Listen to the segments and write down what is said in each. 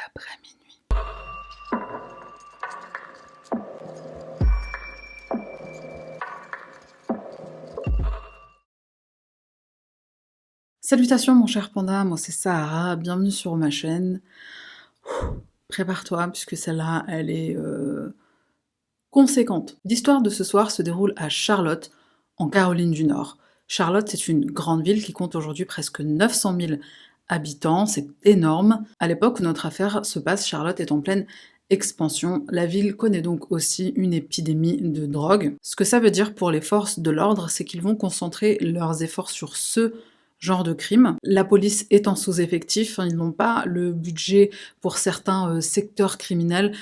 après minuit. Salutations mon cher panda, moi c'est Sahara, bienvenue sur ma chaîne. Prépare-toi puisque celle-là, elle est conséquente. L'histoire de ce soir se déroule à Charlotte, en Caroline du Nord. Charlotte, c'est une grande ville qui compte aujourd'hui presque 900 000 habitants, c'est énorme. À l'époque où notre affaire se passe, Charlotte est en pleine expansion. La ville connaît donc aussi une épidémie de drogue. Ce que ça veut dire pour les forces de l'ordre, c'est qu'ils vont concentrer leurs efforts sur ce genre de crime. La police est en sous-effectif, ils n'ont pas le budget pour certains secteurs criminels,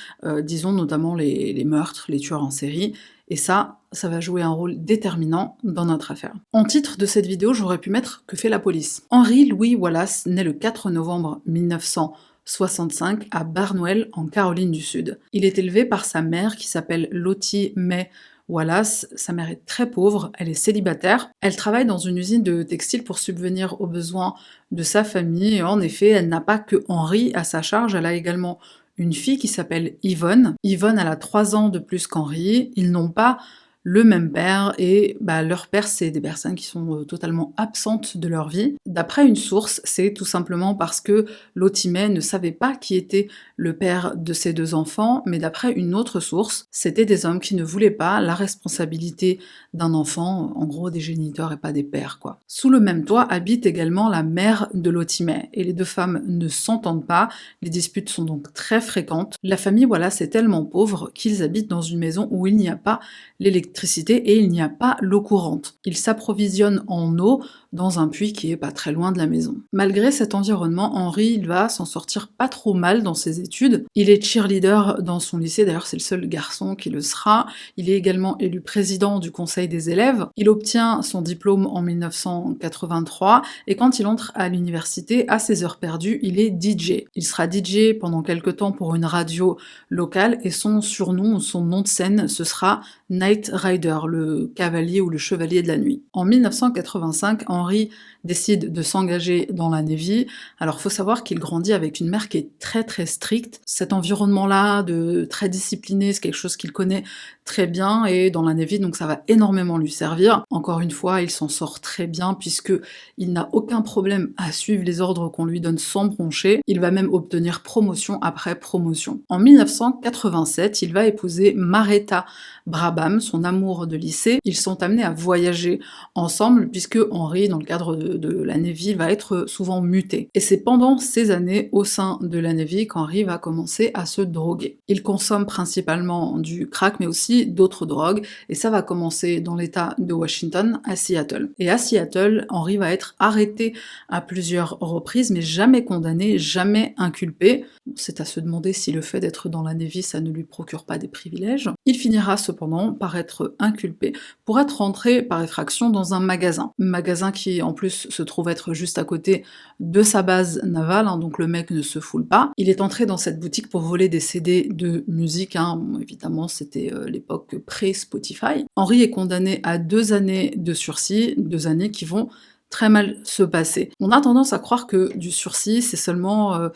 disons notamment les meurtres, les tueurs en série, et ça va jouer un rôle déterminant dans notre affaire. En titre de cette vidéo, j'aurais pu mettre « Que fait la police ?» Henry Louis Wallace naît le 4 novembre 1965 à Barnwell, en Caroline du Sud. Il est élevé par sa mère qui s'appelle Lottie May Wallace. Sa mère est très pauvre, elle est célibataire, elle travaille dans une usine de textile pour subvenir aux besoins de sa famille, et en effet, elle n'a pas que Henry à sa charge, elle a également une fille qui s'appelle Yvonne. Yvonne, elle a 3 ans de plus qu'Henry, ils n'ont pas le même père, et leur père, c'est des personnes qui sont totalement absentes de leur vie. D'après une source, c'est tout simplement parce que Lottie May ne savait pas qui était le père de ses 2 enfants, mais d'après une autre source, c'était des hommes qui ne voulaient pas la responsabilité d'un enfant, en gros des géniteurs et pas des pères, quoi. Sous le même toit habite également la mère de Lottie May, et les 2 femmes ne s'entendent pas, les disputes sont donc très fréquentes. La famille, voilà, c'est tellement pauvre qu'ils habitent dans une maison où il n'y a pas l'électricité et il n'y a pas l'eau courante. Ils s'approvisionnent en eau dans un puits qui est pas très loin de la maison. Malgré cet environnement, Henry, il va s'en sortir pas trop mal dans ses études. Il est cheerleader dans son lycée, d'ailleurs c'est le seul garçon qui le sera. Il est également élu président du conseil des élèves. Il obtient son diplôme en 1983 et quand il entre à l'université, à ses heures perdues, il est DJ. Il sera DJ pendant quelques temps pour une radio locale et son surnom, son nom de scène, ce sera Night Rider, le cavalier ou le chevalier de la nuit. En 1985, Henry décide de s'engager dans la Navy. Alors faut savoir qu'il grandit avec une mère qui est très très stricte. Cet environnement-là, de très discipliné, c'est quelque chose qu'il connaît très bien, et dans la Navy, donc ça va énormément lui servir. Encore une fois, il s'en sort très bien puisque il n'a aucun problème à suivre les ordres qu'on lui donne sans broncher. Il va même obtenir promotion après promotion. En 1987, il va épouser Maretta Brabham, son amour de lycée. Ils sont amenés à voyager ensemble puisque Henry, dans le cadre de la Navy, va être souvent muté. Et c'est pendant ces années au sein de la Navy qu'Henry va commencer à se droguer. Il consomme principalement du crack mais aussi d'autres drogues, et ça va commencer dans l'état de Washington, à Seattle. Et à Seattle, Henry va être arrêté à plusieurs reprises mais jamais condamné, jamais inculpé. C'est à se demander si le fait d'être dans la Navy, ça ne lui procure pas des privilèges. Il finira cependant par être inculpé pour être rentré par effraction dans un magasin qui en plus se trouve être juste à côté de sa base navale, donc le mec ne se foule pas. Il est entré dans cette boutique pour voler des CD de musique, bon, évidemment c'était l'époque pré-Spotify. Henry est condamné à 2 années de sursis, 2 années qui vont très mal se passer. On a tendance à croire que du sursis, c'est seulement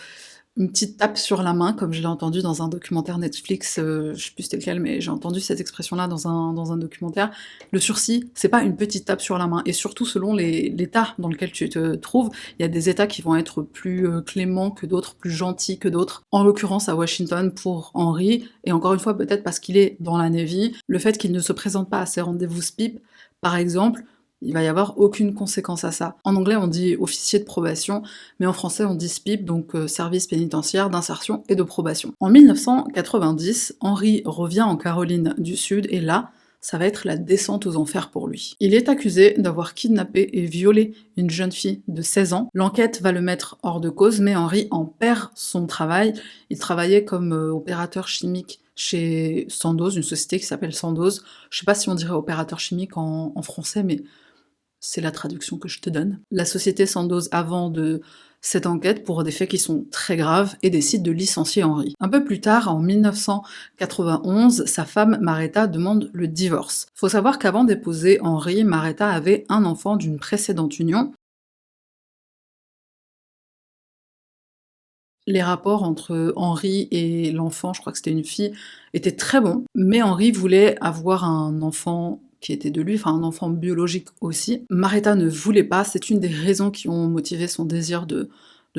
une petite tape sur la main, comme je l'ai entendu dans un documentaire Netflix, je sais plus c'était lequel, mais j'ai entendu cette expression-là dans un documentaire. Le sursis, c'est pas une petite tape sur la main, et surtout selon l'état dans lequel tu te trouves, il y a des états qui vont être plus cléments que d'autres, plus gentils que d'autres. En l'occurrence à Washington pour Henry, et encore une fois peut-être parce qu'il est dans la Navy, le fait qu'il ne se présente pas à ses rendez-vous SPIP, par exemple, il va y avoir aucune conséquence à ça. En anglais, on dit officier de probation, mais en français, on dit SPIP, donc service pénitentiaire d'insertion et de probation. En 1990, Henry revient en Caroline du Sud, et là, ça va être la descente aux enfers pour lui. Il est accusé d'avoir kidnappé et violé une jeune fille de 16 ans. L'enquête va le mettre hors de cause, mais Henry en perd son travail. Il travaillait comme opérateur chimique chez Sandoz, une société qui s'appelle Sandoz. Je sais pas si on dirait opérateur chimique en français, mais c'est la traduction que je te donne. La société Sandoz avant de cette enquête pour des faits qui sont très graves et décide de licencier Henry. Un peu plus tard, en 1991, sa femme Maretta demande le divorce. Faut savoir qu'avant d'épouser Henry, Maretta avait un enfant d'une précédente union. Les rapports entre Henri et l'enfant, je crois que c'était une fille, étaient très bons, mais Henri voulait avoir un enfant qui était de lui, enfin un enfant biologique aussi. Maretta ne voulait pas, c'est une des raisons qui ont motivé son désir de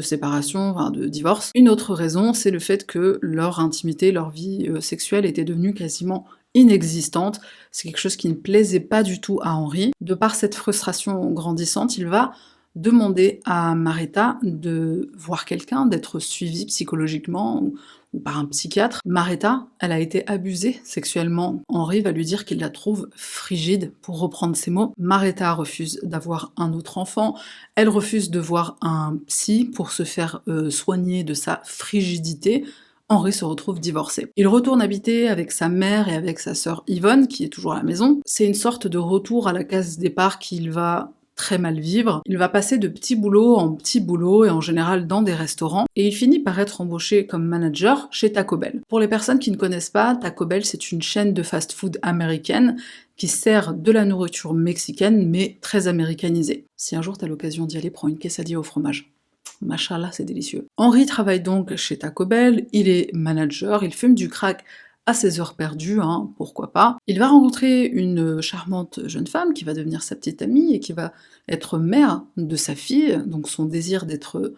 séparation, enfin de divorce. Une autre raison, c'est le fait que leur intimité, leur vie sexuelle était devenue quasiment inexistante. C'est quelque chose qui ne plaisait pas du tout à Henri. De par cette frustration grandissante, il va demander à Maretta de voir quelqu'un, d'être suivie psychologiquement ou par un psychiatre. Maretta, elle a été abusée sexuellement. Henri va lui dire qu'il la trouve frigide, pour reprendre ses mots. Maretta refuse d'avoir un autre enfant. Elle refuse de voir un psy pour se faire soigner de sa frigidité. Henri se retrouve divorcé. Il retourne habiter avec sa mère et avec sa sœur Yvonne, qui est toujours à la maison. C'est une sorte de retour à la case départ qu'il va très mal vivre. Il va passer de petit boulot en petit boulot et en général dans des restaurants et il finit par être embauché comme manager chez Taco Bell. Pour les personnes qui ne connaissent pas, Taco Bell c'est une chaîne de fast-food américaine qui sert de la nourriture mexicaine mais très américanisée. Si un jour t'as l'occasion d'y aller, prends une quesadilla au fromage. Machallah, c'est délicieux. Henri travaille donc chez Taco Bell, il est manager, il fume du crack à ses heures perdues, hein, pourquoi pas. Il va rencontrer une charmante jeune femme qui va devenir sa petite amie et qui va être mère de sa fille, donc son désir d'être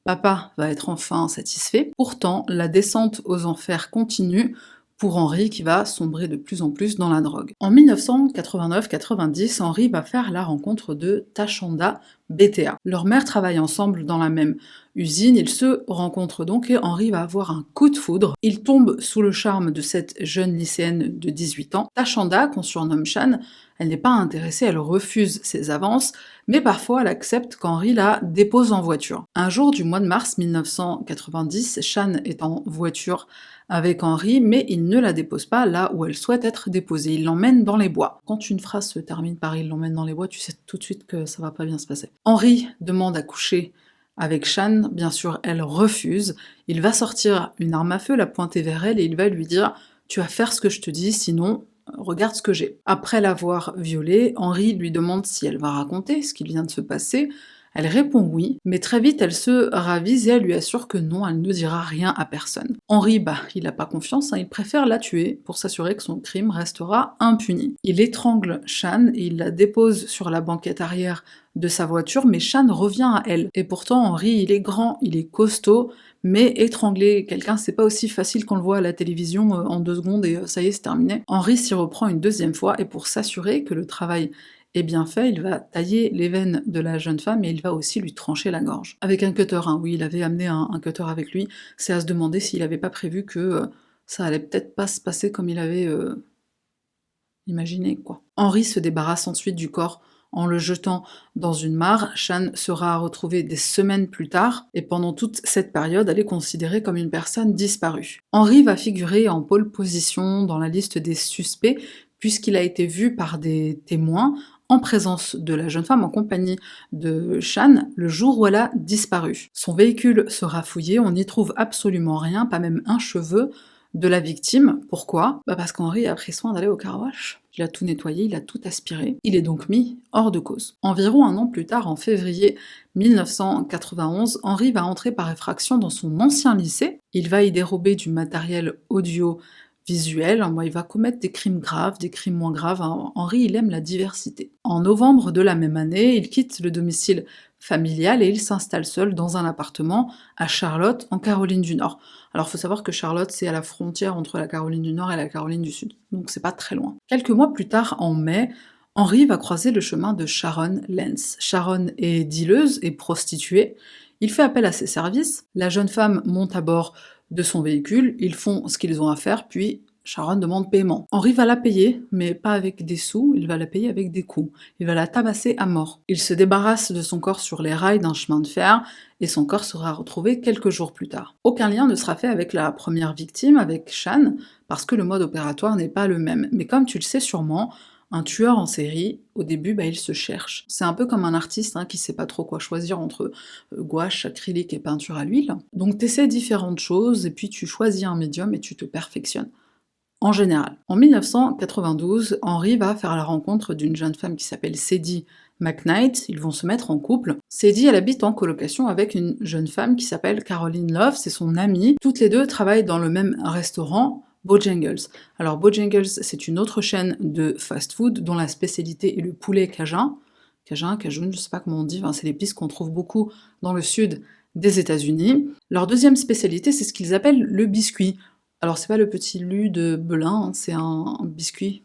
papa va être enfin satisfait. Pourtant, la descente aux enfers continue pour Henri qui va sombrer de plus en plus dans la drogue. En 1989-90, Henri va faire la rencontre de Tashanda BTA. Leur mère travaille ensemble dans la même usine, ils se rencontrent donc et Henri va avoir un coup de foudre. Il tombe sous le charme de cette jeune lycéenne de 18 ans. Tashanda, qu'on surnomme Shan, elle n'est pas intéressée, elle refuse ses avances, mais parfois elle accepte qu'Henri la dépose en voiture. Un jour du mois de mars 1990, Shan est en voiture avec Henri, mais il ne la dépose pas là où elle souhaite être déposée. Il l'emmène dans les bois. Quand une phrase se termine par il l'emmène dans les bois, tu sais tout de suite que ça va pas bien se passer. Henri demande à coucher avec Shan, bien sûr elle refuse. Il va sortir une arme à feu, la pointer vers elle et il va lui dire « Tu vas faire ce que je te dis, sinon regarde ce que j'ai ». Après l'avoir violée, Henri lui demande si elle va raconter ce qui vient de se passer. Elle répond oui, mais très vite elle se ravise et elle lui assure que non, elle ne dira rien à personne. Henri, il n'a pas confiance, hein, il préfère la tuer pour s'assurer que son crime restera impuni. Il étrangle Shan et il la dépose sur la banquette arrière de sa voiture, mais Shan revient à elle. Et pourtant Henri, il est grand, il est costaud, mais étrangler quelqu'un, c'est pas aussi facile qu'on le voit à la télévision en 2 secondes et ça y est, c'est terminé. Henri s'y reprend une deuxième fois et pour s'assurer que le travail est bien fait, il va tailler les veines de la jeune femme et il va aussi lui trancher la gorge. Avec un cutter, hein, oui, il avait amené un cutter avec lui, c'est à se demander s'il avait pas prévu que ça allait peut-être pas se passer comme il avait imaginé, quoi. Henri se débarrasse ensuite du corps en le jetant dans une mare. Shan sera retrouvée des semaines plus tard, et pendant toute cette période, elle est considérée comme une personne disparue. Henri va figurer en pole position dans la liste des suspects, puisqu'il a été vu par des témoins en présence de la jeune femme, en compagnie de Shan, le jour où elle a disparu. Son véhicule sera fouillé, on n'y trouve absolument rien, pas même un cheveu de la victime. Pourquoi ? Parce qu'Henri a pris soin d'aller au car wash. Il a tout nettoyé, il a tout aspiré. Il est donc mis hors de cause. Environ un an plus tard, en février 1991, Henri va entrer par effraction dans son ancien lycée. Il va y dérober du matériel audio visuel, il va commettre des crimes graves, des crimes moins graves. Henri, il aime la diversité. En novembre de la même année, il quitte le domicile familial et il s'installe seul dans un appartement à Charlotte, en Caroline du Nord. Alors, il faut savoir que Charlotte, c'est à la frontière entre la Caroline du Nord et la Caroline du Sud, donc c'est pas très loin. Quelques mois plus tard, en mai, Henri va croiser le chemin de Sharon Lenz. Sharon est dealeuse et prostituée. Il fait appel à ses services. La jeune femme monte à bord de son véhicule, ils font ce qu'ils ont à faire, puis Sharon demande paiement. Henri va la payer, mais pas avec des sous, il va la payer avec des coups. Il va la tabasser à mort. Il se débarrasse de son corps sur les rails d'un chemin de fer, et son corps sera retrouvé quelques jours plus tard. Aucun lien ne sera fait avec la première victime, avec Shan, parce que le mode opératoire n'est pas le même. Mais comme tu le sais sûrement, un tueur en série, au début, il se cherche. C'est un peu comme un artiste qui sait pas trop quoi choisir entre gouache, acrylique et peinture à l'huile. Donc t'essaies différentes choses, et puis tu choisis un médium et tu te perfectionnes. En général. En 1992, Henri va faire la rencontre d'une jeune femme qui s'appelle Cédie McKnight, ils vont se mettre en couple. Sadie, elle habite en colocation avec une jeune femme qui s'appelle Caroline Love, c'est son amie. Toutes les deux travaillent dans le même restaurant, Bojangles. Alors Bojangles, c'est une autre chaîne de fast-food dont la spécialité est le poulet cajun. Cajun, cajun, je sais pas comment on dit, enfin, c'est l'épice qu'on trouve beaucoup dans le sud des États-Unis. Leur deuxième spécialité, c'est ce qu'ils appellent le biscuit. Alors c'est pas le petit lu de Belin, hein, c'est un biscuit.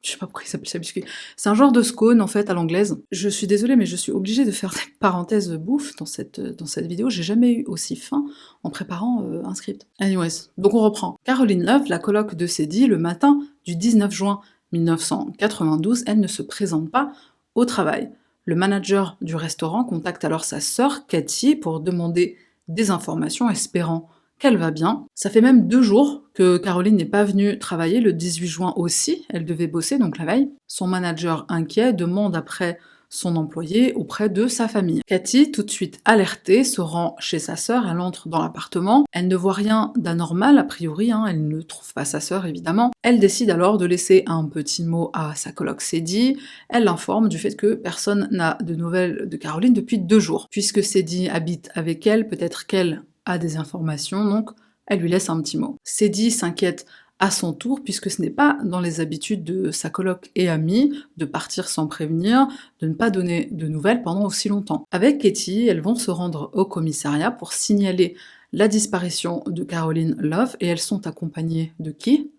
Je sais pas pourquoi il s'appelle ça biscuit. C'est un genre de scone en fait à l'anglaise. Je suis désolée, mais je suis obligée de faire des parenthèses bouffe dans cette vidéo. J'ai jamais eu aussi faim en préparant un script. Anyways, donc on reprend. Caroline Love, la coloc de Sadie, le matin du 19 juin 1992, elle ne se présente pas au travail. Le manager du restaurant contacte alors sa sœur, Cathy, pour demander des informations, espérant qu'elle va bien. Ça fait même 2 jours que Caroline n'est pas venue travailler, le 18 juin aussi, elle devait bosser, donc la veille. Son manager, inquiet, demande après son employé auprès de sa famille. Cathy, tout de suite alertée, se rend chez sa sœur, elle entre dans l'appartement, elle ne voit rien d'anormal a priori, hein, elle ne trouve pas sa sœur évidemment. Elle décide alors de laisser un petit mot à sa coloc Sadie, elle l'informe du fait que personne n'a de nouvelles de Caroline depuis 2 jours. Puisque Sadie habite avec elle, peut-être qu'elle a des informations, donc elle lui laisse un petit mot. Sadie s'inquiète à son tour, puisque ce n'est pas dans les habitudes de sa coloc et amie de partir sans prévenir, de ne pas donner de nouvelles pendant aussi longtemps. Avec Katie, elles vont se rendre au commissariat pour signaler la disparition de Caroline Love, et elles sont accompagnées de qui ?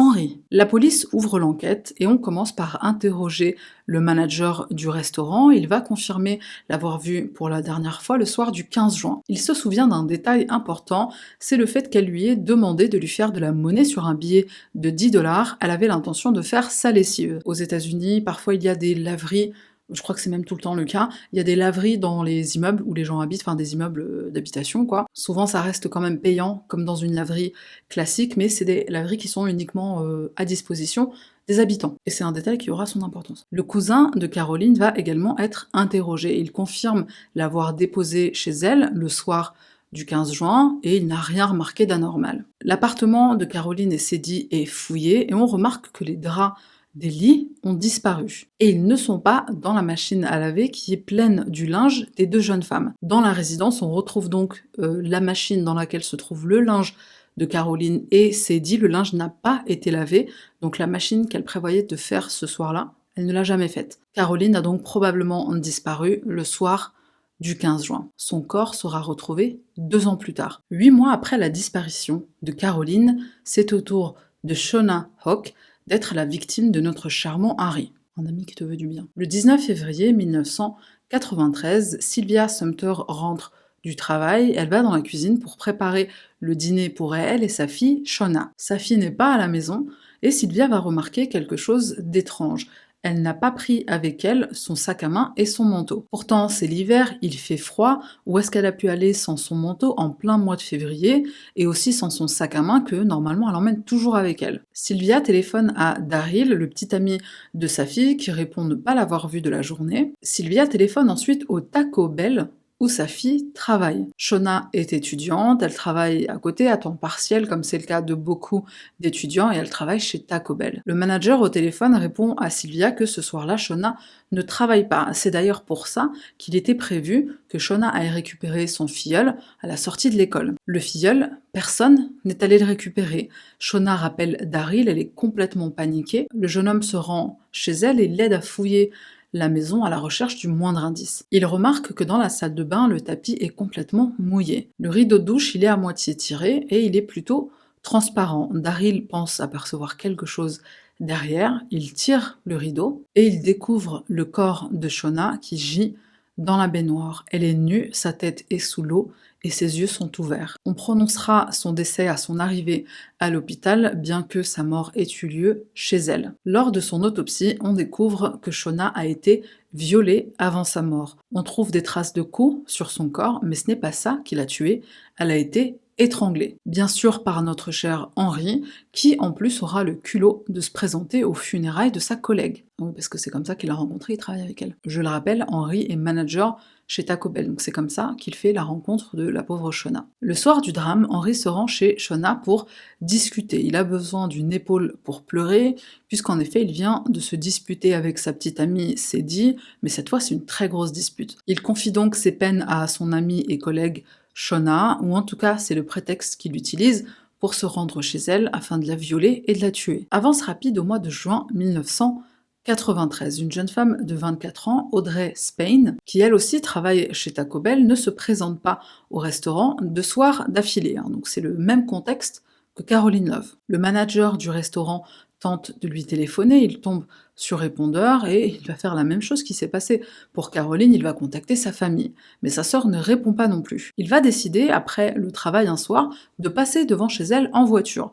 Henry. La police ouvre l'enquête et on commence par interroger le manager du restaurant. Il va confirmer l'avoir vue pour la dernière fois le soir du 15 juin. Il se souvient d'un détail important, c'est le fait qu'elle lui ait demandé de lui faire de la monnaie sur un billet de 10 $. Elle avait l'intention de faire sa lessive. Aux États-Unis, parfois il y a des laveries. Je crois que c'est même tout le temps le cas. Il y a des laveries dans les immeubles où les gens habitent, enfin des immeubles d'habitation, quoi. Souvent, ça reste quand même payant, comme dans une laverie classique, mais c'est des laveries qui sont uniquement à disposition des habitants. Et c'est un détail qui aura son importance. Le cousin de Caroline va également être interrogé. Il confirme l'avoir déposée chez elle le soir du 15 juin, et il n'a rien remarqué d'anormal. L'appartement de Caroline et Sadie est fouillé, et on remarque que les draps des lits ont disparu. Et ils ne sont pas dans la machine à laver qui est pleine du linge des 2 jeunes femmes. Dans la résidence, on retrouve donc la machine dans laquelle se trouve le linge de Caroline et Sadie. Le linge n'a pas été lavé, donc la machine qu'elle prévoyait de faire ce soir-là, elle ne l'a jamais faite. Caroline a donc probablement disparu le soir du 15 juin. Son corps sera retrouvé 2 ans plus tard. 8 mois après la disparition de Caroline, c'est au tour de Shona Hawk d'être la victime de notre charmant Harry, un ami qui te veut du bien. Le 19 février 1993, Sylvia Sumter rentre du travail, elle va dans la cuisine pour préparer le dîner pour elle et sa fille, Shona. Sa fille n'est pas à la maison, et Sylvia va remarquer quelque chose d'étrange. Elle n'a pas pris avec elle son sac à main et son manteau. Pourtant, c'est l'hiver, il fait froid, où est-ce qu'elle a pu aller sans son manteau en plein mois de février, et aussi sans son sac à main que, normalement, elle emmène toujours avec elle. Sylvia téléphone à Daryl, le petit ami de sa fille, qui répond ne pas l'avoir vue de la journée. Sylvia téléphone ensuite au Taco Bell, où sa fille travaille. Shona est étudiante, elle travaille à côté à temps partiel, comme c'est le cas de beaucoup d'étudiants, et elle travaille chez Taco Bell. Le manager au téléphone répond à Sylvia que ce soir-là, Shona ne travaille pas. C'est d'ailleurs pour ça qu'il était prévu que Shona aille récupérer son filleul à la sortie de l'école. Le filleul, personne n'est allé le récupérer. Shona rappelle Daryl, elle est complètement paniquée. Le jeune homme se rend chez elle et l'aide à fouiller la maison à la recherche du moindre indice. Il remarque que dans la salle de bain, le tapis est complètement mouillé. Le rideau de douche, il est à moitié tiré et il est plutôt transparent. Daryl pense apercevoir quelque chose derrière, il tire le rideau et il découvre le corps de Shona qui gît dans la baignoire. Elle est nue, sa tête est sous l'eau et ses yeux sont ouverts. On prononcera son décès à son arrivée à l'hôpital, bien que sa mort ait eu lieu chez elle. Lors de son autopsie, on découvre que Shona a été violée avant sa mort. On trouve des traces de coups sur son corps, mais ce n'est pas ça qui l'a tuée, elle a été étranglée. Bien sûr par notre cher Henry, qui en plus aura le culot de se présenter aux funérailles de sa collègue. Oui, parce que c'est comme ça qu'il l'a rencontrée, il travaille avec elle. Je le rappelle, Henry est manager chez Taco Bell, donc c'est comme ça qu'il fait la rencontre de la pauvre Shona. Le soir du drame, Henry se rend chez Shona pour discuter. Il a besoin d'une épaule pour pleurer, puisqu'en effet il vient de se disputer avec sa petite amie Sadie mais cette fois c'est une très grosse dispute. Il confie donc ses peines à son amie et collègue Shona, ou en tout cas c'est le prétexte qu'il utilise pour se rendre chez elle afin de la violer et de la tuer. Avance rapide au mois de juin 1993, une jeune femme de 24 ans, Audrey Spain, qui elle aussi travaille chez Taco Bell, ne se présente pas au restaurant 2 soirs d'affilée, donc c'est le même contexte que Caroline Love. Le manager du restaurant tente de lui téléphoner, il tombe sur répondeur et il va faire la même chose qui s'est passé. Pour Caroline, il va contacter sa famille, mais sa sœur ne répond pas non plus. Il va décider, après le travail un soir, de passer devant chez elle en voiture.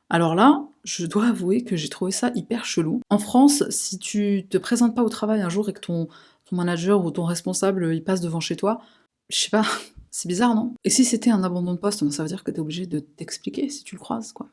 Alors là, je dois avouer que j'ai trouvé ça hyper chelou. En France, si tu te présentes pas au travail un jour et que ton manager ou ton responsable il passe devant chez toi, je sais pas, c'est bizarre, non? Et si c'était un abandon de poste, ça veut dire que t'es obligé de t'expliquer si tu le croises, quoi.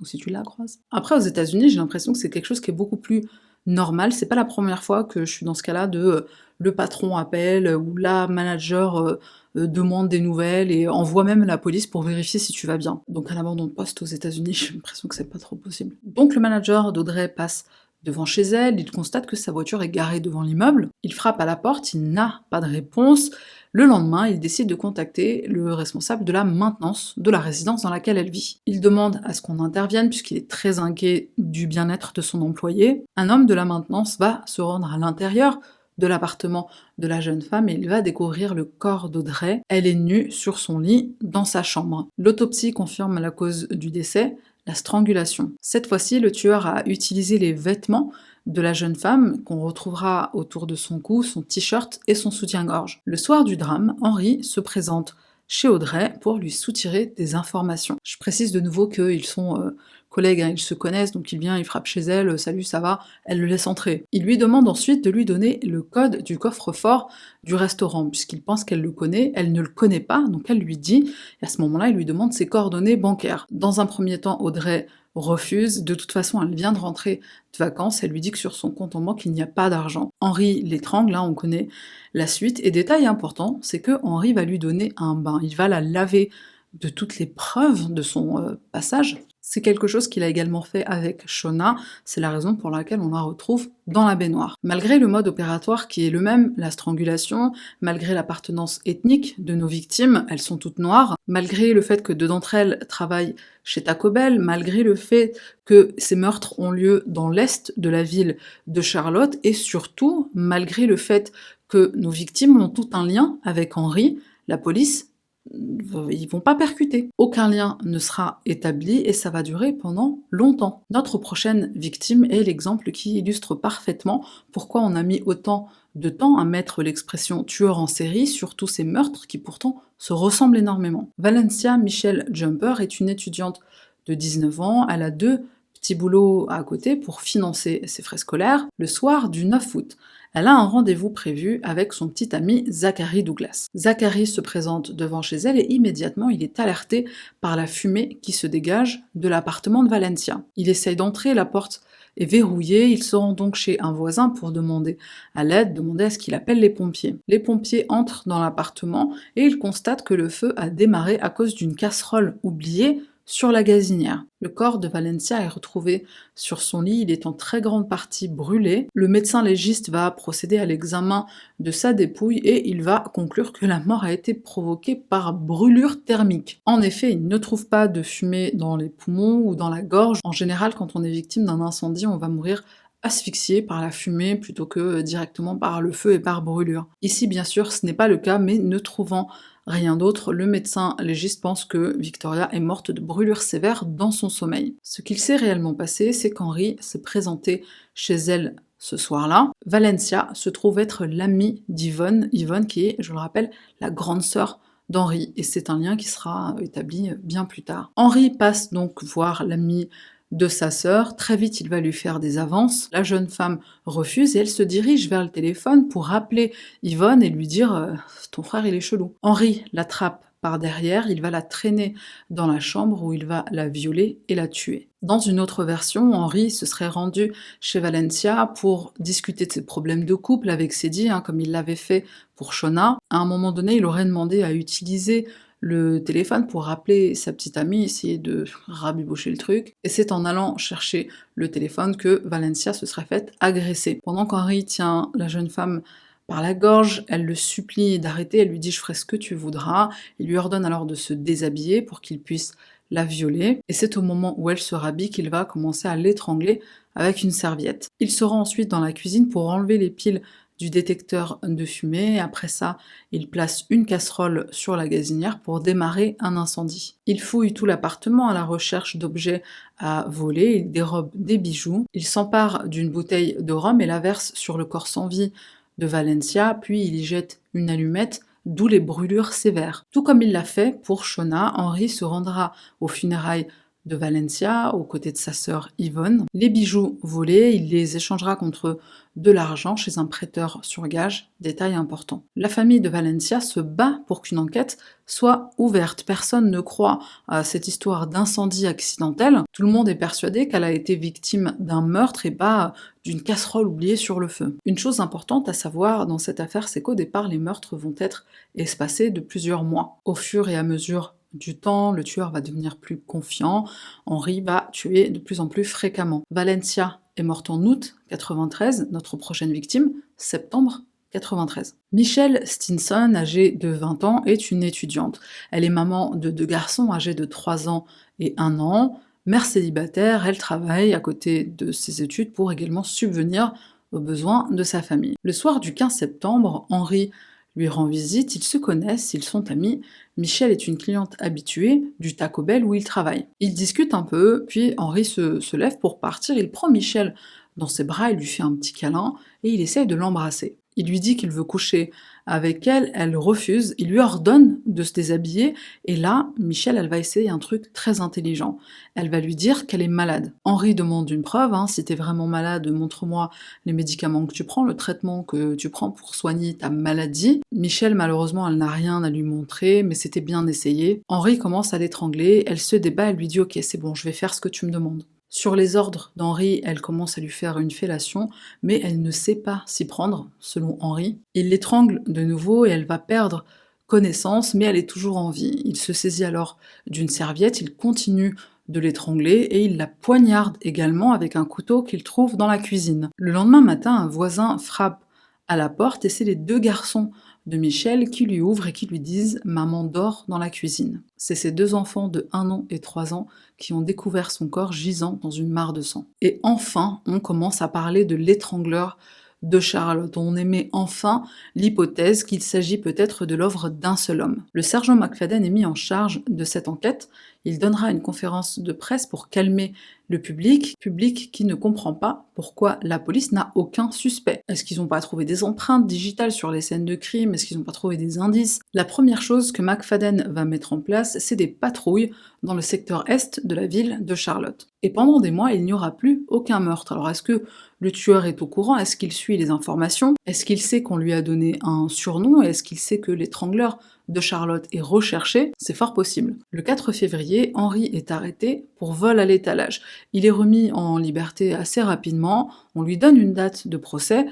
Ou si tu la croises. Après, aux États-Unis, j'ai l'impression que c'est quelque chose qui est beaucoup plus normal. C'est pas la première fois que je suis dans ce cas-là de le patron appelle ou la manager demande des nouvelles et envoie même la police pour vérifier si tu vas bien. Donc un abandon de poste aux États-Unis, j'ai l'impression que c'est pas trop possible. Donc le manager d'Audrey passe devant chez elle, il constate que sa voiture est garée devant l'immeuble, il frappe à la porte, il n'a pas de réponse. Le lendemain, il décide de contacter le responsable de la maintenance de la résidence dans laquelle elle vit. Il demande à ce qu'on intervienne puisqu'il est très inquiet du bien-être de son employé. Un homme de la maintenance va se rendre à l'intérieur de l'appartement de la jeune femme et il va découvrir le corps d'Audrey. Elle est nue sur son lit dans sa chambre. L'autopsie confirme la cause du décès, la strangulation. Cette fois-ci, le tueur a utilisé les vêtements de la jeune femme qu'on retrouvera autour de son cou, son t-shirt et son soutien-gorge. Le soir du drame, Henri se présente chez Audrey pour lui soutirer des informations. Je précise de nouveau qu'ils sont collègues, ils se connaissent, donc il vient, il frappe chez elle, salut, ça va, elle le laisse entrer. Il lui demande ensuite de lui donner le code du coffre-fort du restaurant, puisqu'il pense qu'elle le connaît, elle ne le connaît pas, donc elle lui dit, et à ce moment-là, il lui demande ses coordonnées bancaires. Dans un premier temps, Audrey refuse, de toute façon, elle vient de rentrer de vacances, elle lui dit que sur son compte en banque, il n'y a pas d'argent. Henri l'étrangle, on connaît la suite, et détail important, c'est que Henri va lui donner un bain, il va la laver de toutes les preuves de son passage. C'est quelque chose qu'il a également fait avec Shona, c'est la raison pour laquelle on la retrouve dans la baignoire. Malgré le mode opératoire qui est le même, la strangulation, malgré l'appartenance ethnique de nos victimes, elles sont toutes noires, malgré le fait que deux d'entre elles travaillent chez Taco Bell, malgré le fait que ces meurtres ont lieu dans l'est de la ville de Charlotte, et surtout malgré le fait que nos victimes ont tout un lien avec Henri, la police ils vont pas percuter. Aucun lien ne sera établi et ça va durer pendant longtemps. Notre prochaine victime est l'exemple qui illustre parfaitement pourquoi on a mis autant de temps à mettre l'expression tueur en série sur tous ces meurtres qui pourtant se ressemblent énormément. Valencia Michelle Jumper est une étudiante de 19 ans, elle a 2 petits boulots à côté pour financer ses frais scolaires. Le soir du 9 août, elle a un rendez-vous prévu avec son petit ami Zachary Douglas. Zachary se présente devant chez elle et immédiatement il est alerté par la fumée qui se dégage de l'appartement de Valencia. Il essaye d'entrer, la porte est verrouillée, il se rend donc chez un voisin pour demander à l'aide, demander à ce qu'il appelle les pompiers. Les pompiers entrent dans l'appartement et ils constatent que le feu a démarré à cause d'une casserole oubliée sur la gazinière. Le corps de Valencia est retrouvé sur son lit, il est en très grande partie brûlé. Le médecin légiste va procéder à l'examen de sa dépouille et il va conclure que la mort a été provoquée par brûlure thermique. En effet, il ne trouve pas de fumée dans les poumons ou dans la gorge. En général, quand on est victime d'un incendie, on va mourir asphyxié par la fumée plutôt que directement par le feu et par brûlure. Ici, bien sûr, ce n'est pas le cas, mais ne trouvant rien d'autre, le médecin légiste pense que Victoria est morte de brûlure sévère dans son sommeil. Ce qu'il s'est réellement passé, c'est qu'Henri s'est présenté chez elle ce soir-là. Valencia se trouve être l'amie d'Yvonne, Yvonne qui est, je le rappelle, la grande sœur d'Henri, et c'est un lien qui sera établi bien plus tard. Henri passe donc voir l'amie de sa sœur, très vite il va lui faire des avances, la jeune femme refuse et elle se dirige vers le téléphone pour appeler Yvonne et lui dire ton frère il est chelou. Henri l'attrape par derrière, il va la traîner dans la chambre où il va la violer et la tuer. Dans une autre version, Henri se serait rendu chez Valencia pour discuter de ses problèmes de couple avec Cédie, comme il l'avait fait pour Shona. À un moment donné, il aurait demandé à utiliser le téléphone pour rappeler sa petite amie, essayer de rabibocher le truc, et c'est en allant chercher le téléphone que Valencia se serait faite agresser. Pendant qu'Henri tient la jeune femme par la gorge, elle le supplie d'arrêter, elle lui dit « je ferai ce que tu voudras », il lui ordonne alors de se déshabiller pour qu'il puisse la violer, et c'est au moment où elle se rhabille qu'il va commencer à l'étrangler avec une serviette. Il se rend ensuite dans la cuisine pour enlever les piles du détecteur de fumée. Après ça, il place une casserole sur la gazinière pour démarrer un incendie. Il fouille tout l'appartement à la recherche d'objets à voler, il dérobe des bijoux, il s'empare d'une bouteille de rhum et la verse sur le corps sans vie de Valencia, puis il y jette une allumette, d'où les brûlures sévères. Tout comme il l'a fait pour Shona, Henri se rendra aux funérailles de Valencia, aux côtés de sa sœur Yvonne. Les bijoux volés, il les échangera contre de l'argent chez un prêteur sur gage, détail important. La famille de Valencia se bat pour qu'une enquête soit ouverte. Personne ne croit à cette histoire d'incendie accidentel. Tout le monde est persuadé qu'elle a été victime d'un meurtre et pas d'une casserole oubliée sur le feu. Une chose importante à savoir dans cette affaire, c'est qu'au départ, les meurtres vont être espacés de plusieurs mois. Au fur et à mesure du temps, le tueur va devenir plus confiant, Henri va tuer de plus en plus fréquemment. Valencia est morte en août 93, notre prochaine victime, septembre 93. Michelle Stinson, âgée de 20 ans, est une étudiante. Elle est maman de 2 garçons âgés de 3 ans et 1 an. Mère célibataire, elle travaille à côté de ses études pour également subvenir aux besoins de sa famille. Le soir du 15 septembre, Henri lui rend visite, ils se connaissent, ils sont amis. Michelle est une cliente habituée du Taco Bell où il travaille. Ils discutent un peu, puis Henri se lève pour partir, il prend Michelle dans ses bras, il lui fait un petit câlin et il essaye de l'embrasser. Il lui dit qu'il veut coucher avec elle, elle refuse, il lui ordonne de se déshabiller, et là, Michelle, elle va essayer un truc très intelligent. Elle va lui dire qu'elle est malade. Henri demande une preuve, si t'es vraiment malade, montre-moi les médicaments que tu prends, le traitement que tu prends pour soigner ta maladie. Michelle, malheureusement, elle n'a rien à lui montrer, mais c'était bien essayé. Henri commence à l'étrangler, elle se débat, elle lui dit « Ok, c'est bon, je vais faire ce que tu me demandes ». Sur les ordres d'Henri, elle commence à lui faire une fellation, mais elle ne sait pas s'y prendre, selon Henri. Il l'étrangle de nouveau et elle va perdre connaissance, mais elle est toujours en vie. Il se saisit alors d'une serviette, il continue de l'étrangler et il la poignarde également avec un couteau qu'il trouve dans la cuisine. Le lendemain matin, un voisin frappe à la porte et c'est les 2 garçons de Michelle qui lui ouvrent et qui lui disent « Maman dort dans la cuisine ». C'est ces 2 enfants de 1 an et 3 ans qui ont découvert son corps gisant dans une mare de sang. Et enfin, on commence à parler de l'étrangleur de Charlotte. On émet enfin l'hypothèse qu'il s'agit peut-être de l'œuvre d'un seul homme. Le sergent McFadden est mis en charge de cette enquête. Il donnera une conférence de presse pour calmer le public qui ne comprend pas pourquoi la police n'a aucun suspect. Est-ce qu'ils n'ont pas trouvé des empreintes digitales sur les scènes de crime? Est-ce qu'ils n'ont pas trouvé des indices? La première chose que McFadden va mettre en place, c'est des patrouilles dans le secteur est de la ville de Charlotte. Et pendant des mois, il n'y aura plus aucun meurtre. Alors est-ce que le tueur est au courant? Est-ce qu'il suit les informations? Est-ce qu'il sait qu'on lui a donné un surnom? Est-ce qu'il sait que l'étrangleur de Charlotte est recherché? C'est fort possible. Le 4 février, Henri est arrêté pour vol à l'étalage. Il est remis en liberté assez rapidement, on lui donne une date de procès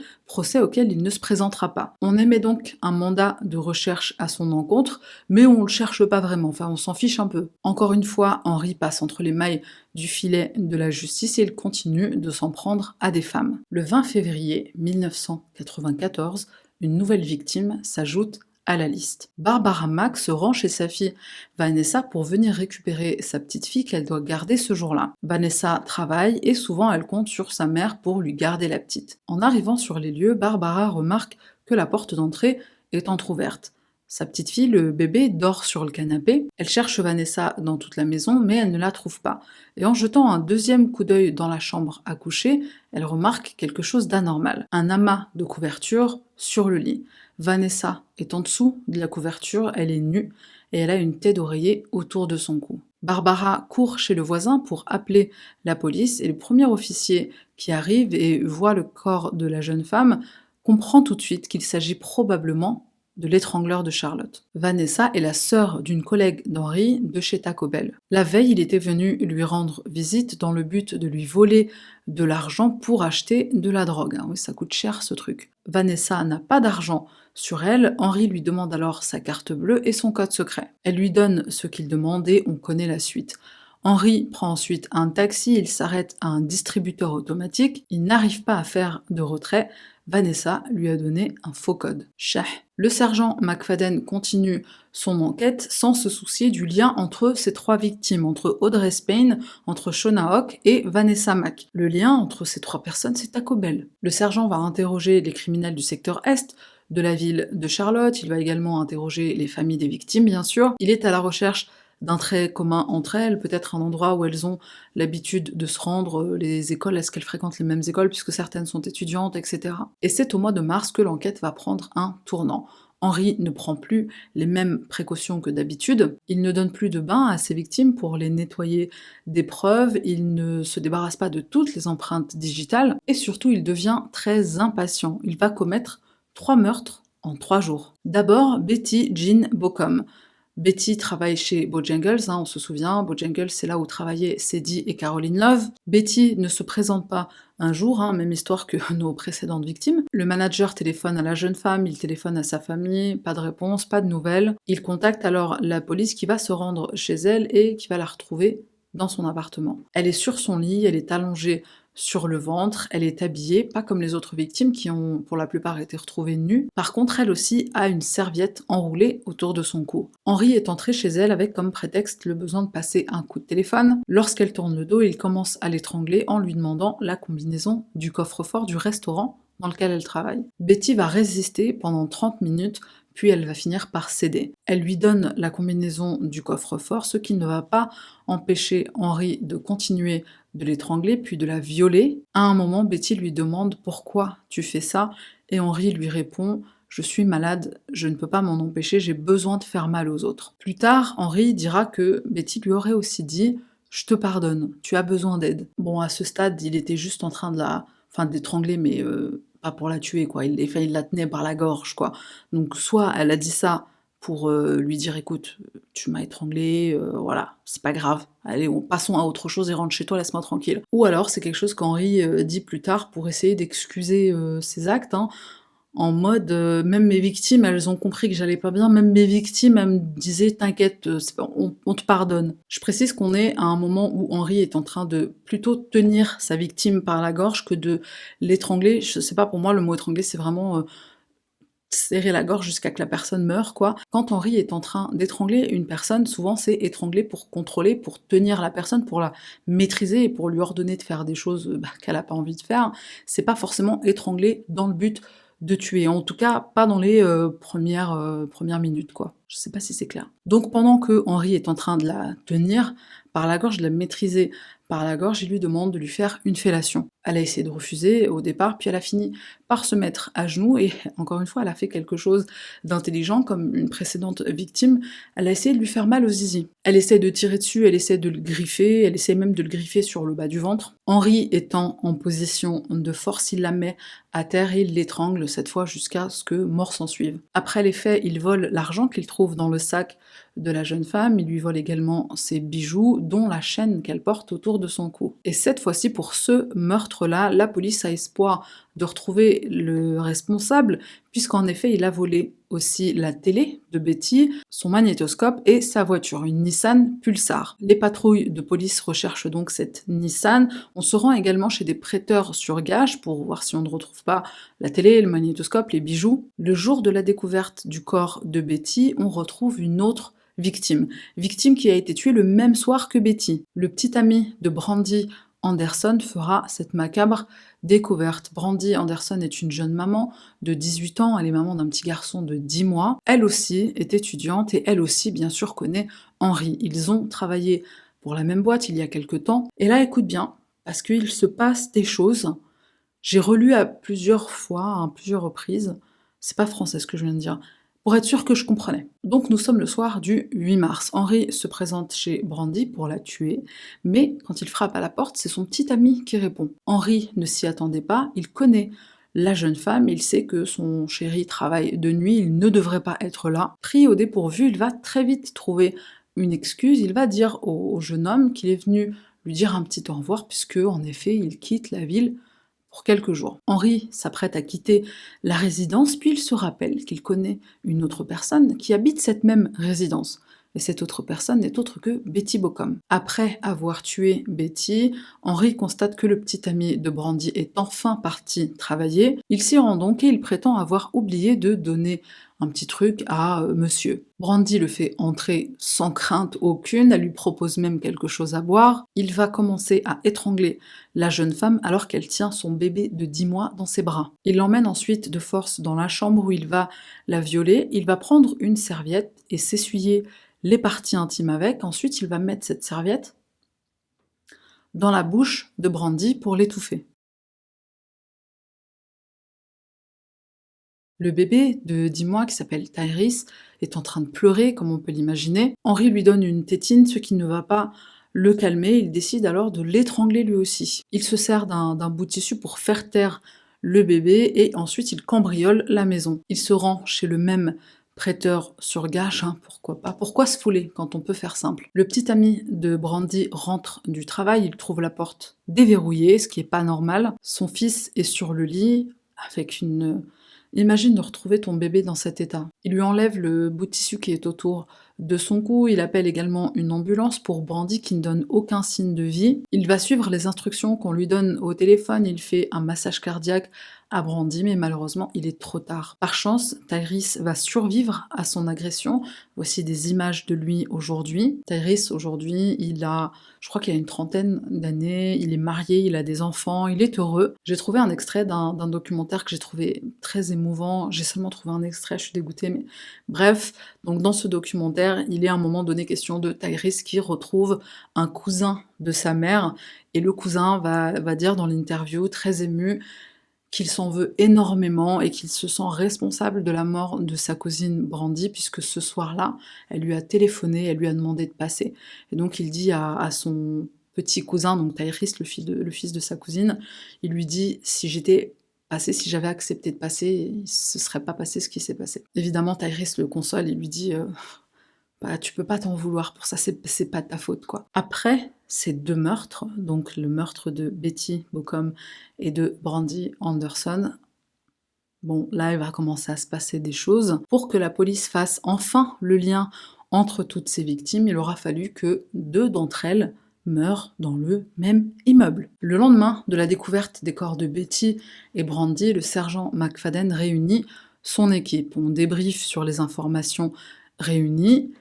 auquel il ne se présentera pas. On émet donc un mandat de recherche à son encontre, mais on le cherche pas vraiment, enfin on s'en fiche un peu. Encore une fois, Henri passe entre les mailles du filet de la justice et il continue de s'en prendre à des femmes. Le 20 février 1994, une nouvelle victime s'ajoute à la liste. Barbara Mack se rend chez sa fille Vanessa pour venir récupérer sa petite fille qu'elle doit garder ce jour-là. Vanessa travaille et souvent elle compte sur sa mère pour lui garder la petite. En arrivant sur les lieux, Barbara remarque que la porte d'entrée est entr'ouverte. Sa petite fille, le bébé, dort sur le canapé. Elle cherche Vanessa dans toute la maison, mais elle ne la trouve pas. Et en jetant un deuxième coup d'œil dans la chambre à coucher, elle remarque quelque chose d'anormal. Un amas de couverture sur le lit. Vanessa est en dessous de la couverture, elle est nue, et elle a une tête d'oreiller autour de son cou. Barbara court chez le voisin pour appeler la police, et le premier officier qui arrive et voit le corps de la jeune femme comprend tout de suite qu'il s'agit probablement de l'étrangleur de Charlotte. Vanessa est la sœur d'une collègue d'Henri de chez Taco Bell. La veille, il était venu lui rendre visite dans le but de lui voler de l'argent pour acheter de la drogue. Oui, ça coûte cher ce truc. Vanessa n'a pas d'argent sur elle, Henri lui demande alors sa carte bleue et son code secret. Elle lui donne ce qu'il demande et on connaît la suite. Henri prend ensuite un taxi, il s'arrête à un distributeur automatique, il n'arrive pas à faire de retrait, Vanessa lui a donné un faux code. Chah. Le sergent McFadden continue son enquête sans se soucier du lien entre ces trois victimes, entre Audrey Spain, entre Shona Hawk et Vanessa Mack. Le lien entre ces trois personnes, c'est Taco Bell. Le sergent va interroger les criminels du secteur Est, de la ville de Charlotte, il va également interroger les familles des victimes, bien sûr. Il est à la recherche d'un trait commun entre elles, peut-être un endroit où elles ont l'habitude de se rendre, les écoles, est-ce qu'elles fréquentent les mêmes écoles, puisque certaines sont étudiantes, etc. Et c'est au mois de mars que l'enquête va prendre un tournant. Henri ne prend plus les mêmes précautions que d'habitude, il ne donne plus de bain à ses victimes pour les nettoyer des preuves, il ne se débarrasse pas de toutes les empreintes digitales, et surtout il devient très impatient. Il va commettre 3 meurtres en 3 jours. D'abord, Betty Jean Bocom. Betty travaille chez Bojangles, on se souvient, Bojangles c'est là où travaillaient Sadie et Caroline Love. Betty ne se présente pas un jour, même histoire que nos précédentes victimes. Le manager téléphone à la jeune femme, il téléphone à sa famille, pas de réponse, pas de nouvelles. Il contacte alors la police qui va se rendre chez elle et qui va la retrouver dans son appartement. Elle est sur son lit, elle est allongée sur le ventre, elle est habillée, pas comme les autres victimes qui ont pour la plupart été retrouvées nues. Par contre, elle aussi a une serviette enroulée autour de son cou. Henri est entré chez elle avec comme prétexte le besoin de passer un coup de téléphone. Lorsqu'elle tourne le dos, il commence à l'étrangler en lui demandant la combinaison du coffre-fort du restaurant dans lequel elle travaille. Betty va résister pendant 30 minutes, puis elle va finir par céder. Elle lui donne la combinaison du coffre-fort, ce qui ne va pas empêcher Henri de continuer de l'étrangler, puis de la violer. À un moment, Betty lui demande « Pourquoi tu fais ça ?» et Henri lui répond « Je suis malade, je ne peux pas m'en empêcher, j'ai besoin de faire mal aux autres. » Plus tard, Henri dira que Betty lui aurait aussi dit « Je te pardonne, tu as besoin d'aide. » Bon, à ce stade, il était juste en train d'étrangler, mais pas pour la tuer, quoi. Il la tenait par la gorge, quoi. Donc soit elle a dit ça pour lui dire écoute, tu m'as étranglé, voilà, c'est pas grave, allez, passons à autre chose et rentre chez toi, laisse-moi tranquille. Ou alors c'est quelque chose qu'Henri dit plus tard pour essayer d'excuser ses actes, en mode même mes victimes, elles ont compris que j'allais pas bien, même mes victimes, elles me disaient t'inquiète, on te pardonne. Je précise qu'on est à un moment où Henri est en train de plutôt tenir sa victime par la gorge que de l'étrangler. Je sais pas, pour moi le mot étrangler c'est vraiment serrer la gorge jusqu'à que la personne meure, quoi. Quand Henri est en train d'étrangler une personne, souvent c'est étrangler pour contrôler, pour tenir la personne, pour la maîtriser et pour lui ordonner de faire des choses qu'elle a pas envie de faire. C'est pas forcément étrangler dans le but de tuer, en tout cas pas dans les premières minutes, quoi. Je sais pas si c'est clair. Donc pendant que Henri est en train de la tenir par la gorge, de la maîtriser par la gorge, il lui demande de lui faire une fellation. Elle a essayé de refuser au départ, puis elle a fini par se mettre à genoux, et encore une fois, elle a fait quelque chose d'intelligent, comme une précédente victime, elle a essayé de lui faire mal au zizi. Elle essaie de tirer dessus, elle essaie de le griffer, elle essaie même de le griffer sur le bas du ventre. Henri étant en position de force, il la met à terre et il l'étrangle, cette fois jusqu'à ce que mort s'en suive. Après les faits, il vole l'argent qu'il trouve dans le sac de la jeune femme, il lui vole également ses bijoux, dont la chaîne qu'elle porte autour de son cou. Et cette fois-ci, pour ce meurtre-là, la police a espoir de retrouver le responsable, puisqu'en effet, il a volé aussi la télé de Betty, son magnétoscope et sa voiture, une Nissan Pulsar. Les patrouilles de police recherchent donc cette Nissan. On se rend également chez des prêteurs sur gage pour voir si on ne retrouve pas la télé, le magnétoscope, les bijoux. Le jour de la découverte du corps de Betty, on retrouve une autre victime qui a été tuée le même soir que Betty. Le petit ami de Brandy Anderson fera cette macabre découverte. Brandy Anderson est une jeune maman de 18 ans, elle est maman d'un petit garçon de 10 mois. Elle aussi est étudiante et elle aussi, bien sûr, connaît Henri. Ils ont travaillé pour la même boîte il y a quelque temps. Et là, écoute bien, parce qu'il se passe des choses. J'ai relu à plusieurs fois, à plusieurs reprises. C'est pas français ce que je viens de dire. Pour être sûr que je comprenais. Donc nous sommes le soir du 8 mars. Henri se présente chez Brandy pour la tuer, mais quand il frappe à la porte, c'est son petit ami qui répond. Henri ne s'y attendait pas, il connaît La jeune femme, il sait que son chéri travaille de nuit, il ne devrait pas être là. Pris au dépourvu, il va très vite trouver une excuse, il va dire au jeune homme qu'il est venu lui dire un petit au revoir, puisque en effet, il quitte la ville pour quelques jours. Henri s'apprête à quitter la résidence, puis il se rappelle qu'il connaît une autre personne qui habite cette même résidence. Et cette autre personne n'est autre que Betty Bocom. Après avoir tué Betty, Henri constate que le petit ami de Brandy est enfin parti travailler. Il s'y rend donc et il prétend avoir oublié de donner un petit truc à monsieur. Brandy le fait entrer sans crainte aucune, elle lui propose même quelque chose à boire. Il va commencer à étrangler la jeune femme alors qu'elle tient son bébé de 10 mois dans ses bras. Il l'emmène ensuite de force dans la chambre où il va la violer. Il va prendre une serviette et s'essuyer les parties intimes avec. Ensuite, il va mettre cette serviette dans la bouche de Brandy pour l'étouffer. Le bébé de 10 mois, qui s'appelle Tyrese, est en train de pleurer, comme on peut l'imaginer. Henri lui donne une tétine, ce qui ne va pas le calmer. Il décide alors de l'étrangler lui aussi. Il se sert d'un bout de tissu pour faire taire le bébé et ensuite il cambriole la maison. Il se rend chez le même prêteur sur gage, hein, pourquoi pas. Pourquoi se fouler quand on peut faire simple? Le petit ami de Brandy rentre du travail, il trouve la porte déverrouillée, ce qui est pas normal. Son fils est sur le lit avec une... Imagine de retrouver ton bébé dans cet état. Il lui enlève le bout de tissu qui est autour de son cou, il appelle également une ambulance pour Brandy qui ne donne aucun signe de vie. Il va suivre les instructions qu'on lui donne au téléphone, il fait un massage cardiaque à Brandy, mais malheureusement il est trop tard. Par chance, Tyrese va survivre à son agression. Voici des images de lui aujourd'hui. Tyrese aujourd'hui, je crois qu'il a une trentaine d'années, il est marié, il a des enfants, il est heureux. J'ai trouvé un extrait d'un documentaire que j'ai trouvé très émouvant. J'ai seulement trouvé un extrait, je suis dégoûtée, mais bref. Donc dans ce documentaire, il est à un moment donné question de Tyrese qui retrouve un cousin de sa mère, et le cousin va dire dans l'interview, très ému, qu'il s'en veut énormément et qu'il se sent responsable de la mort de sa cousine Brandy, puisque ce soir-là, elle lui a téléphoné, elle lui a demandé de passer. Et donc il dit à son petit cousin, donc Tyrese, le fils de sa cousine, il lui dit « si j'étais passé, si j'avais accepté de passer, il se serait pas passé ce qui s'est passé ». Évidemment, Tyrese le console et lui dit bah, tu peux pas t'en vouloir pour ça, c'est pas de ta faute, quoi. Après ces deux meurtres, donc le meurtre de Betty Bocom et de Brandy Anderson, bon, là, il va commencer à se passer des choses. Pour que la police fasse enfin le lien entre toutes ces victimes, il aura fallu que 2 d'entre elles meurent dans le même immeuble. Le lendemain de la découverte des corps de Betty et Brandy, le sergent McFadden réunit son équipe. On débriefe sur les informations réunies.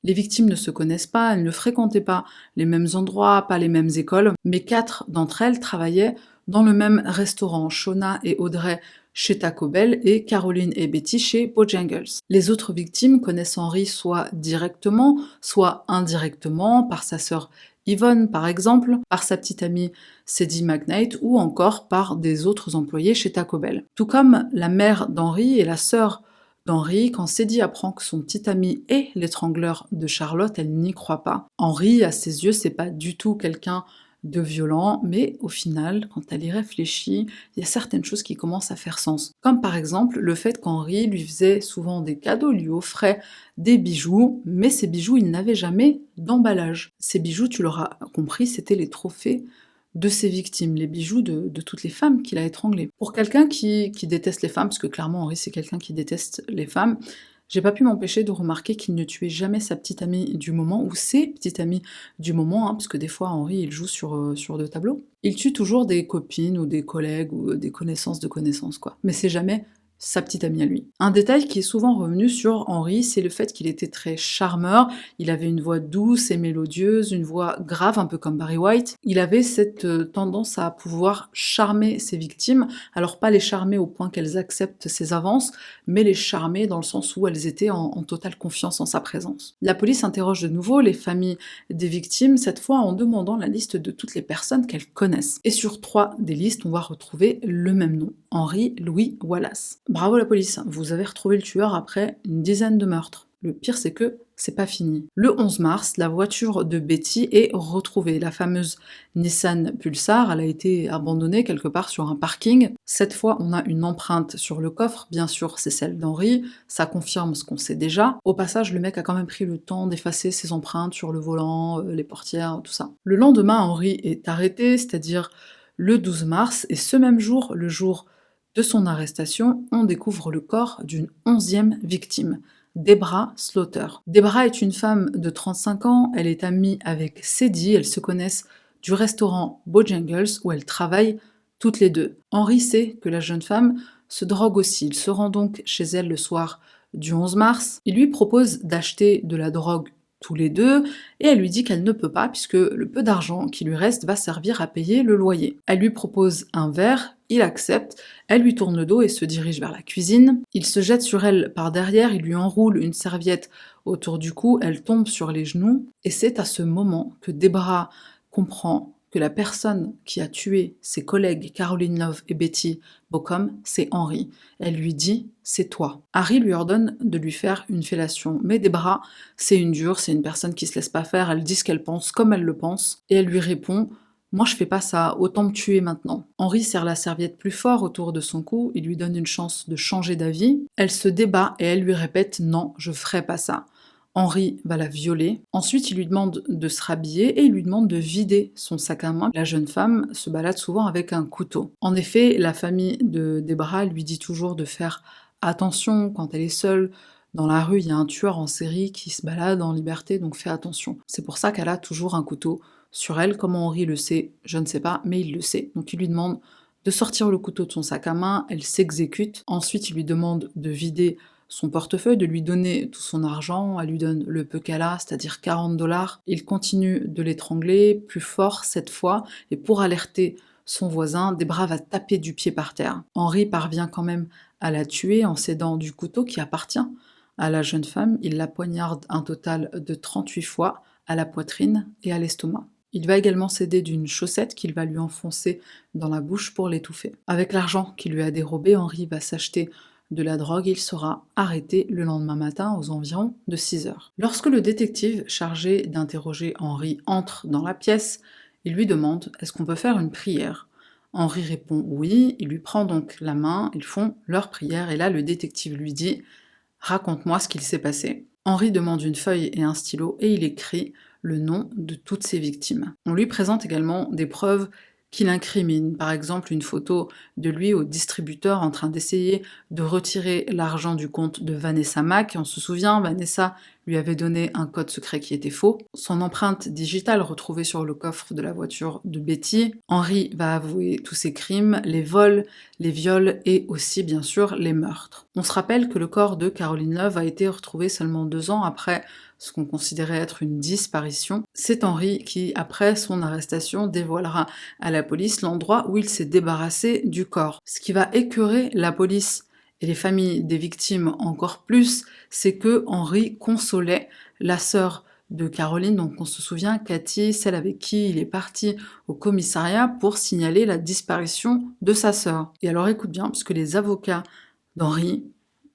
Les victimes ne se connaissent pas, elles ne fréquentaient pas les mêmes endroits, pas les mêmes écoles, mais 4 d'entre elles travaillaient dans le même restaurant, Shona et Audrey chez Taco Bell et Caroline et Betty chez Bojangles. Les autres victimes connaissent Henry soit directement, soit indirectement, par sa sœur Yvonne par exemple, par sa petite amie Sadie McKnight ou encore par des autres employés chez Taco Bell. Tout comme la mère d'Henry et la sœur d'Henry, quand Sadie apprend que son petit ami est l'étrangleur de Charlotte, elle n'y croit pas. Henry, à ses yeux, c'est pas du tout quelqu'un de violent, mais au final, quand elle y réfléchit, il y a certaines choses qui commencent à faire sens. Comme par exemple le fait qu'Henry lui faisait souvent des cadeaux, lui offrait des bijoux, mais ces bijoux, ils n'avaient jamais d'emballage. Ces bijoux, tu l'auras compris, c'était les trophées de ses victimes, les bijoux de toutes les femmes qu'il a étranglées. Pour quelqu'un qui déteste les femmes, parce que clairement Henri c'est quelqu'un qui déteste les femmes, j'ai pas pu m'empêcher de remarquer qu'il ne tuait jamais sa petite amie du moment, ou ses petites amies du moment, hein, parce que des fois Henri il joue sur 2 tableaux. Il tue toujours des copines ou des collègues ou des connaissances de connaissances, quoi. Mais c'est jamais sa petite amie à lui. Un détail qui est souvent revenu sur Henri, c'est le fait qu'il était très charmeur, il avait une voix douce et mélodieuse, une voix grave, un peu comme Barry White. Il avait cette tendance à pouvoir charmer ses victimes, alors pas les charmer au point qu'elles acceptent ses avances, mais les charmer dans le sens où elles étaient en totale confiance en sa présence. La police interroge de nouveau les familles des victimes, cette fois en demandant la liste de toutes les personnes qu'elles connaissent. Et sur 3 des listes, on va retrouver le même nom, Henry Louis Wallace. Bravo la police, vous avez retrouvé le tueur après une dizaine de meurtres. Le pire, c'est que c'est pas fini. Le 11 mars, la voiture de Betty est retrouvée. La fameuse Nissan Pulsar, elle a été abandonnée quelque part sur un parking. Cette fois, on a une empreinte sur le coffre. Bien sûr, c'est celle d'Henri. Ça confirme ce qu'on sait déjà. Au passage, le mec a quand même pris le temps d'effacer ses empreintes sur le volant, les portières, tout ça. Le lendemain, Henri est arrêté, c'est-à-dire le 12 mars, et ce même jour, le jour de son arrestation, on découvre le corps d'une 11e victime. Debra Slaughter. Debra est une femme de 35 ans, elle est amie avec Sadie, elles se connaissent du restaurant Bojangles où elles travaillent toutes les deux. Henri sait que la jeune femme se drogue aussi, il se rend donc chez elle le soir du 11 mars, il lui propose d'acheter de la drogue tous les deux, et elle lui dit qu'elle ne peut pas puisque le peu d'argent qui lui reste va servir à payer le loyer. Elle lui propose un verre, il accepte, elle lui tourne le dos et se dirige vers la cuisine. Il se jette sur elle par derrière, il lui enroule une serviette autour du cou, elle tombe sur les genoux, et c'est à ce moment que Debra comprend que la personne qui a tué ses collègues Caroline Love et Betty Bocom, c'est Henri. Elle lui dit « c'est toi ». Harry lui ordonne de lui faire une fellation, mais Debra, c'est une dure, c'est une personne qui se laisse pas faire, elle dit ce qu'elle pense comme elle le pense, et elle lui répond « moi je fais pas ça, autant me tuer maintenant ». Henri serre la serviette plus fort autour de son cou, il lui donne une chance de changer d'avis, elle se débat et elle lui répète « non, je ferai pas ça ». Henri va la violer. Ensuite, il lui demande de se rhabiller et il lui demande de vider son sac à main. La jeune femme se balade souvent avec un couteau. En effet, la famille de Debra lui dit toujours de faire attention quand elle est seule. Dans la rue, il y a un tueur en série qui se balade en liberté, donc fais attention. C'est pour ça qu'elle a toujours un couteau sur elle. Comment Henri le sait, je ne sais pas, mais il le sait. Donc il lui demande de sortir le couteau de son sac à main, elle s'exécute. Ensuite, il lui demande de vider son portefeuille, de lui donner tout son argent, elle lui donne le peu qu'elle a, c'est-à-dire 40 $. Il continue de l'étrangler, plus fort cette fois, et pour alerter son voisin, Debra va taper du pied par terre. Henri parvient quand même à la tuer en s'aidant du couteau qui appartient à la jeune femme. Il la poignarde un total de 38 fois à la poitrine et à l'estomac. Il va également s'aider d'une chaussette qu'il va lui enfoncer dans la bouche pour l'étouffer. Avec l'argent qu'il lui a dérobé, Henri va s'acheter de la drogue, il sera arrêté le lendemain matin aux environs de 6 heures. Lorsque le détective chargé d'interroger Henri entre dans la pièce, il lui demande « Est-ce qu'on peut faire une prière ?» Henri répond « Oui », il lui prend donc la main, ils font leur prière, et là le détective lui dit « Raconte-moi ce qu'il s'est passé ». Henri demande une feuille et un stylo et il écrit le nom de toutes ses victimes. On lui présente également des preuves qui l'incriminent, par exemple une photo de lui au distributeur en train d'essayer de retirer l'argent du compte de Vanessa Mack. On se souvient, Vanessa lui avait donné un code secret qui était faux. Son empreinte digitale retrouvée sur le coffre de la voiture de Betty. Henri va avouer tous ses crimes, les vols, les viols et aussi bien sûr les meurtres. On se rappelle que le corps de Caroline Love a été retrouvé seulement 2 ans après ce qu'on considérait être une disparition. C'est Henri qui, après son arrestation, dévoilera à la police l'endroit où il s'est débarrassé du corps. Ce qui va écœurer la police et les familles des victimes encore plus, c'est que Henri consolait la sœur de Caroline, donc on se souvient, Cathy, celle avec qui il est parti au commissariat pour signaler la disparition de sa sœur. Et alors écoute bien, puisque les avocats d'Henri,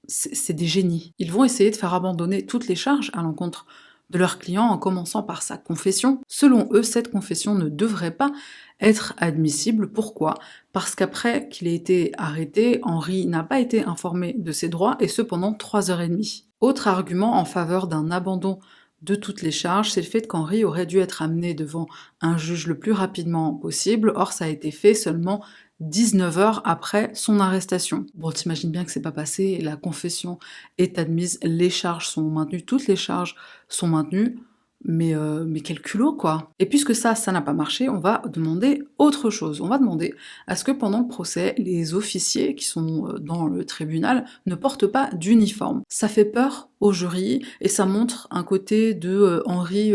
c'est des génies. Ils vont essayer de faire abandonner toutes les charges à l'encontre de leur client en commençant par sa confession. Selon eux, cette confession ne devrait pas être admissible. Pourquoi ? Parce qu'après qu'il ait été arrêté, Henri n'a pas été informé de ses droits, et ce pendant 3h30. Autre argument en faveur d'un abandon de toutes les charges, c'est le fait qu'Henri aurait dû être amené devant un juge le plus rapidement possible. Or, ça a été fait seulement 19 heures après son arrestation. Bon, t'imagines bien que c'est pas passé, la confession est admise, les charges sont maintenues, toutes les charges sont maintenues, mais quel culot, quoi. Et puisque ça n'a pas marché, on va demander autre chose. On va demander à ce que pendant le procès, les officiers qui sont dans le tribunal ne portent pas d'uniforme. Ça fait peur au jury, et ça montre un côté de Henri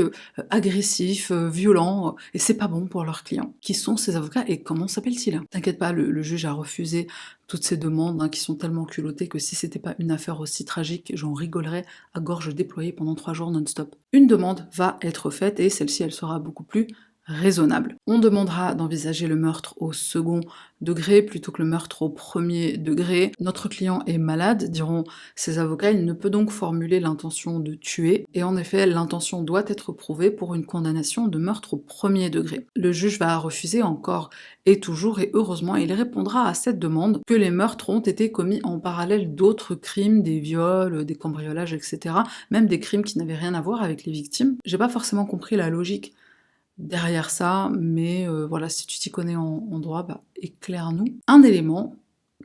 agressif, violent, et c'est pas bon pour leurs clients. Qui sont ces avocats et comment s'appellent-ils ? T'inquiète pas, le juge a refusé toutes ces demandes qui sont tellement culottées que si c'était pas une affaire aussi tragique, j'en rigolerais à gorge déployée pendant 3 jours non-stop. Une demande va être faite et celle-ci elle sera beaucoup plus raisonnable. On demandera d'envisager le meurtre au second degré plutôt que le meurtre au premier degré. Notre client est malade, diront ses avocats, il ne peut donc formuler l'intention de tuer, et en effet, l'intention doit être prouvée pour une condamnation de meurtre au premier degré. Le juge va refuser encore et toujours, et heureusement, il répondra à cette demande que les meurtres ont été commis en parallèle d'autres crimes, des viols, des cambriolages, etc., même des crimes qui n'avaient rien à voir avec les victimes. J'ai pas forcément compris la logique derrière ça, mais voilà, si tu t'y connais en droit, bah, éclaire-nous. Un élément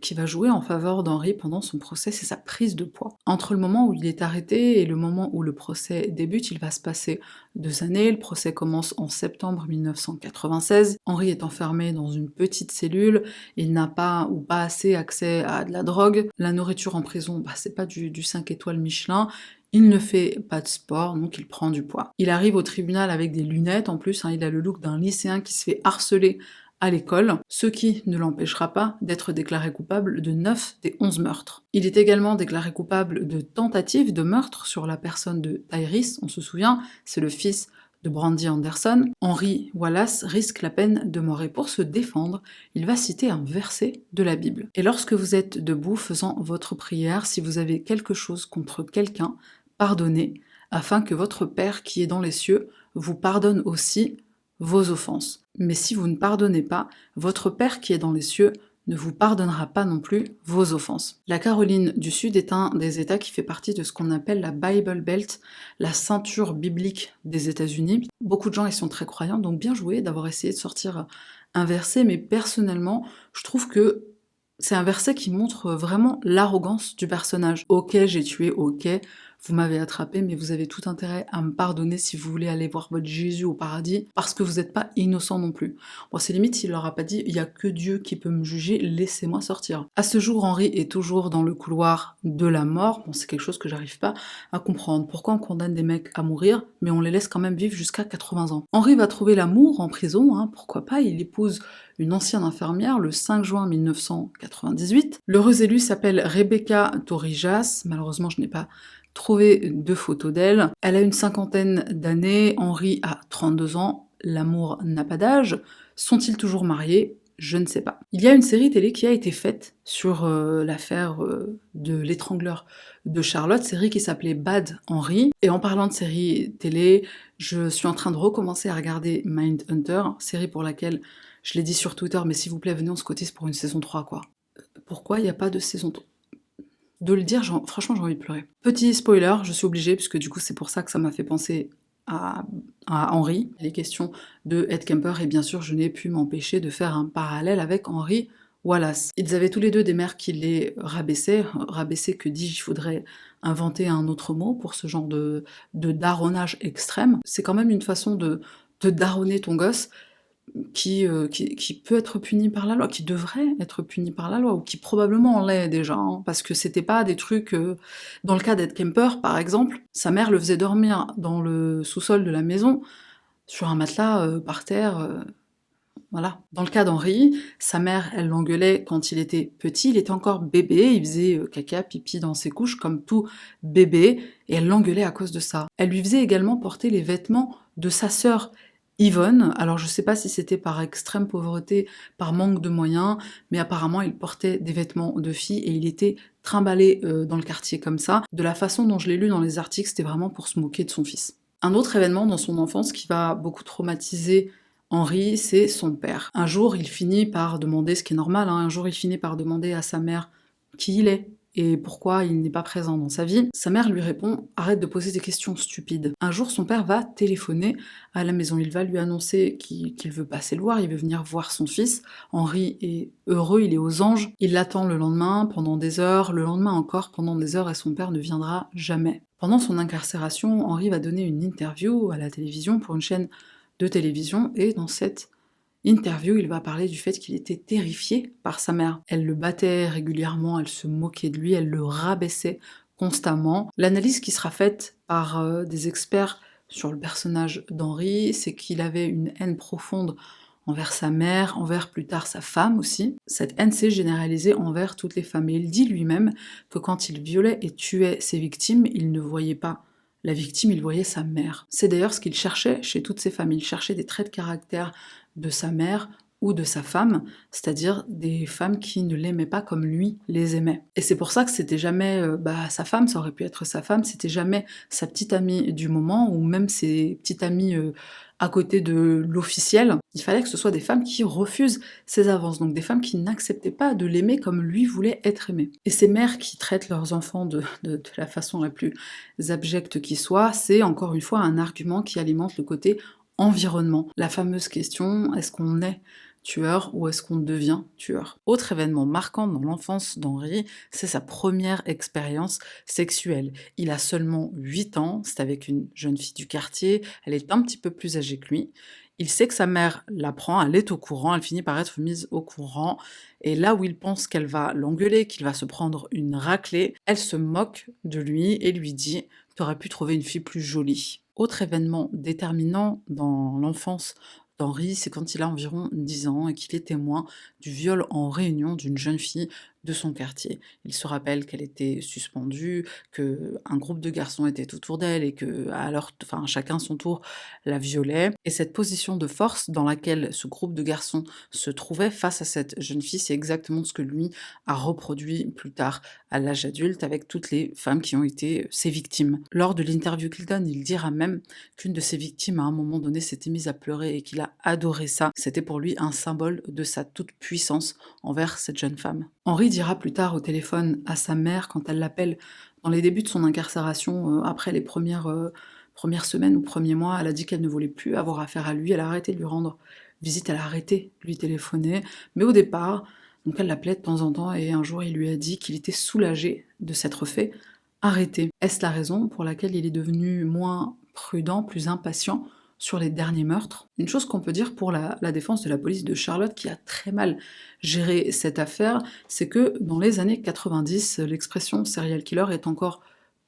qui va jouer en faveur d'Henri pendant son procès, c'est sa prise de poids. Entre le moment où il est arrêté et le moment où le procès débute, il va se passer 2 années, le procès commence en septembre 1996, Henri est enfermé dans une petite cellule, il n'a pas ou pas assez accès à de la drogue, la nourriture en prison, bah, c'est pas du 5 étoiles Michelin, il ne fait pas de sport, donc il prend du poids. Il arrive au tribunal avec des lunettes, en plus, il a le look d'un lycéen qui se fait harceler à l'école, ce qui ne l'empêchera pas d'être déclaré coupable de 9 des 11 meurtres. Il est également déclaré coupable de tentative de meurtre sur la personne de Tyrese, on se souvient, c'est le fils de Brandy Anderson. Henry Wallace risque la peine de mort et pour se défendre, il va citer un verset de la Bible. Et lorsque vous êtes debout faisant votre prière, si vous avez quelque chose contre quelqu'un, pardonnez, afin que votre Père qui est dans les cieux vous pardonne aussi vos offenses. Mais si vous ne pardonnez pas, votre Père qui est dans les cieux ne vous pardonnera pas non plus vos offenses. La Caroline du Sud est un des États qui fait partie de ce qu'on appelle la Bible Belt, la ceinture biblique des États-Unis. Beaucoup de gens y sont très croyants, donc bien joué d'avoir essayé de sortir un verset, mais personnellement, je trouve que c'est un verset qui montre vraiment l'arrogance du personnage. Ok, j'ai tué, ok, vous m'avez attrapé, mais vous avez tout intérêt à me pardonner si vous voulez aller voir votre Jésus au paradis, parce que vous n'êtes pas innocent non plus. Bon, c'est limite s'il leur a pas dit, il y a que Dieu qui peut me juger, laissez-moi sortir. À ce jour, Henri est toujours dans le couloir de la mort. Bon, c'est quelque chose que j'arrive pas à comprendre. Pourquoi on condamne des mecs à mourir, mais on les laisse quand même vivre jusqu'à 80 ans? Henri va trouver l'amour en prison, pourquoi pas, il épouse une ancienne infirmière le 5 juin 1998. L'heureuse élue s'appelle Rebecca Torrijas, malheureusement je n'ai pas trouvé de photos d'elle. Elle a une cinquantaine d'années, Henri a 32 ans, l'amour n'a pas d'âge. Sont-ils toujours mariés? Je ne sais pas. Il y a une série télé qui a été faite sur l'affaire de l'étrangleur de Charlotte, série qui s'appelait Bad Henry. Et en parlant de série télé, je suis en train de recommencer à regarder Mindhunter, série pour laquelle je l'ai dit sur Twitter, mais s'il vous plaît, venez, on se cotise pour une saison 3, quoi. Pourquoi il n'y a pas de saison 3 ? De le dire, franchement, j'ai envie de pleurer. Petit spoiler, je suis obligée, puisque du coup, c'est pour ça que ça m'a fait penser à Henry. Les questions de Ed Kemper, et bien sûr, je n'ai pu m'empêcher de faire un parallèle avec Henry Wallace. Ils avaient tous les deux des mères qui les rabaissaient. Rabaisser, que dis-je, il faudrait inventer un autre mot pour ce genre de daronnage extrême. C'est quand même une façon de daronner ton gosse qui peut être puni par la loi, qui devrait être puni par la loi, ou qui probablement l'est déjà, parce que c'était pas des trucs... Dans le cas d'Ed Kemper, par exemple, sa mère le faisait dormir dans le sous-sol de la maison, sur un matelas par terre, voilà. Dans le cas d'Henri, sa mère, elle l'engueulait quand il était petit, il était encore bébé, il faisait caca, pipi dans ses couches, comme tout bébé, et elle l'engueulait à cause de ça. Elle lui faisait également porter les vêtements de sa sœur Yvonne, alors je sais pas si c'était par extrême pauvreté, par manque de moyens, mais apparemment il portait des vêtements de fille et il était trimballé dans le quartier comme ça. De la façon dont je l'ai lu dans les articles, c'était vraiment pour se moquer de son fils. Un autre événement dans son enfance qui va beaucoup traumatiser Henri, c'est son père. Un jour, il finit par demander, ce qui est normal, un jour il finit par demander à sa mère qui il est, et pourquoi il n'est pas présent dans sa vie. Sa mère lui répond « Arrête de poser des questions stupides ». Un jour, son père va téléphoner à la maison. Il va lui annoncer qu'il veut passer le voir, il veut venir voir son fils. Henri est heureux, il est aux anges. Il l'attend le lendemain pendant des heures, le lendemain encore pendant des heures, et son père ne viendra jamais. Pendant son incarcération, Henri va donner une interview à la télévision pour une chaîne de télévision, et dans cette interview, il va parler du fait qu'il était terrifié par sa mère. Elle le battait régulièrement, elle se moquait de lui, elle le rabaissait constamment. L'analyse qui sera faite par des experts sur le personnage d'Henri, c'est qu'il avait une haine profonde envers sa mère, envers plus tard sa femme aussi. Cette haine s'est généralisée envers toutes les femmes. Et il dit lui-même que quand il violait et tuait ses victimes, il ne voyait pas la victime, il voyait sa mère. C'est d'ailleurs ce qu'il cherchait chez toutes ces femmes. Il cherchait des traits de caractère de sa mère ou de sa femme, c'est-à-dire des femmes qui ne l'aimaient pas comme lui les aimait. Et c'est pour ça que c'était jamais sa femme, ça aurait pu être sa femme, c'était jamais sa petite amie du moment, ou même ses petites amies à côté de l'officiel. Il fallait que ce soit des femmes qui refusent ses avances, donc des femmes qui n'acceptaient pas de l'aimer comme lui voulait être aimé. Et ces mères qui traitent leurs enfants de la façon la plus abjecte qui soit, c'est encore une fois un argument qui alimente le côté environnement. La fameuse question, est-ce qu'on est tueur ou est-ce qu'on devient tueur? Autre événement marquant dans l'enfance d'Henri, c'est sa première expérience sexuelle. Il a seulement 8 ans, c'est avec une jeune fille du quartier, elle est un petit peu plus âgée que lui. Il sait que sa mère l'apprend, elle est au courant, elle finit par être mise au courant, et là où il pense qu'elle va l'engueuler, qu'il va se prendre une raclée, elle se moque de lui et lui dit « T'aurais pu trouver une fille plus jolie ». Autre événement déterminant dans l'enfance d'Henri, c'est quand il a environ 10 ans et qu'il est témoin du viol en réunion d'une jeune fille de son quartier. Il se rappelle qu'elle était suspendue, qu'un groupe de garçons était autour d'elle et que chacun son tour la violait. Et cette position de force dans laquelle ce groupe de garçons se trouvait face à cette jeune fille, c'est exactement ce que lui a reproduit plus tard à l'âge adulte avec toutes les femmes qui ont été ses victimes. Lors de l'interview qu'il donne, il dira même qu'une de ses victimes à un moment donné s'était mise à pleurer et qu'il a adoré ça. C'était pour lui un symbole de sa toute-puissance envers cette jeune femme. Henri dira plus tard au téléphone à sa mère quand elle l'appelle dans les débuts de son incarcération, après les premières semaines ou premiers mois, elle a dit qu'elle ne voulait plus avoir affaire à lui, elle a arrêté de lui rendre visite, elle a arrêté de lui téléphoner, mais au départ, donc elle l'appelait de temps en temps et un jour il lui a dit qu'il était soulagé de s'être fait arrêter. Est-ce la raison pour laquelle il est devenu moins prudent, plus impatient sur les derniers meurtres? Une chose qu'on peut dire pour la défense de la police de Charlotte, qui a très mal géré cette affaire, c'est que dans les années 90, l'expression serial killer est encore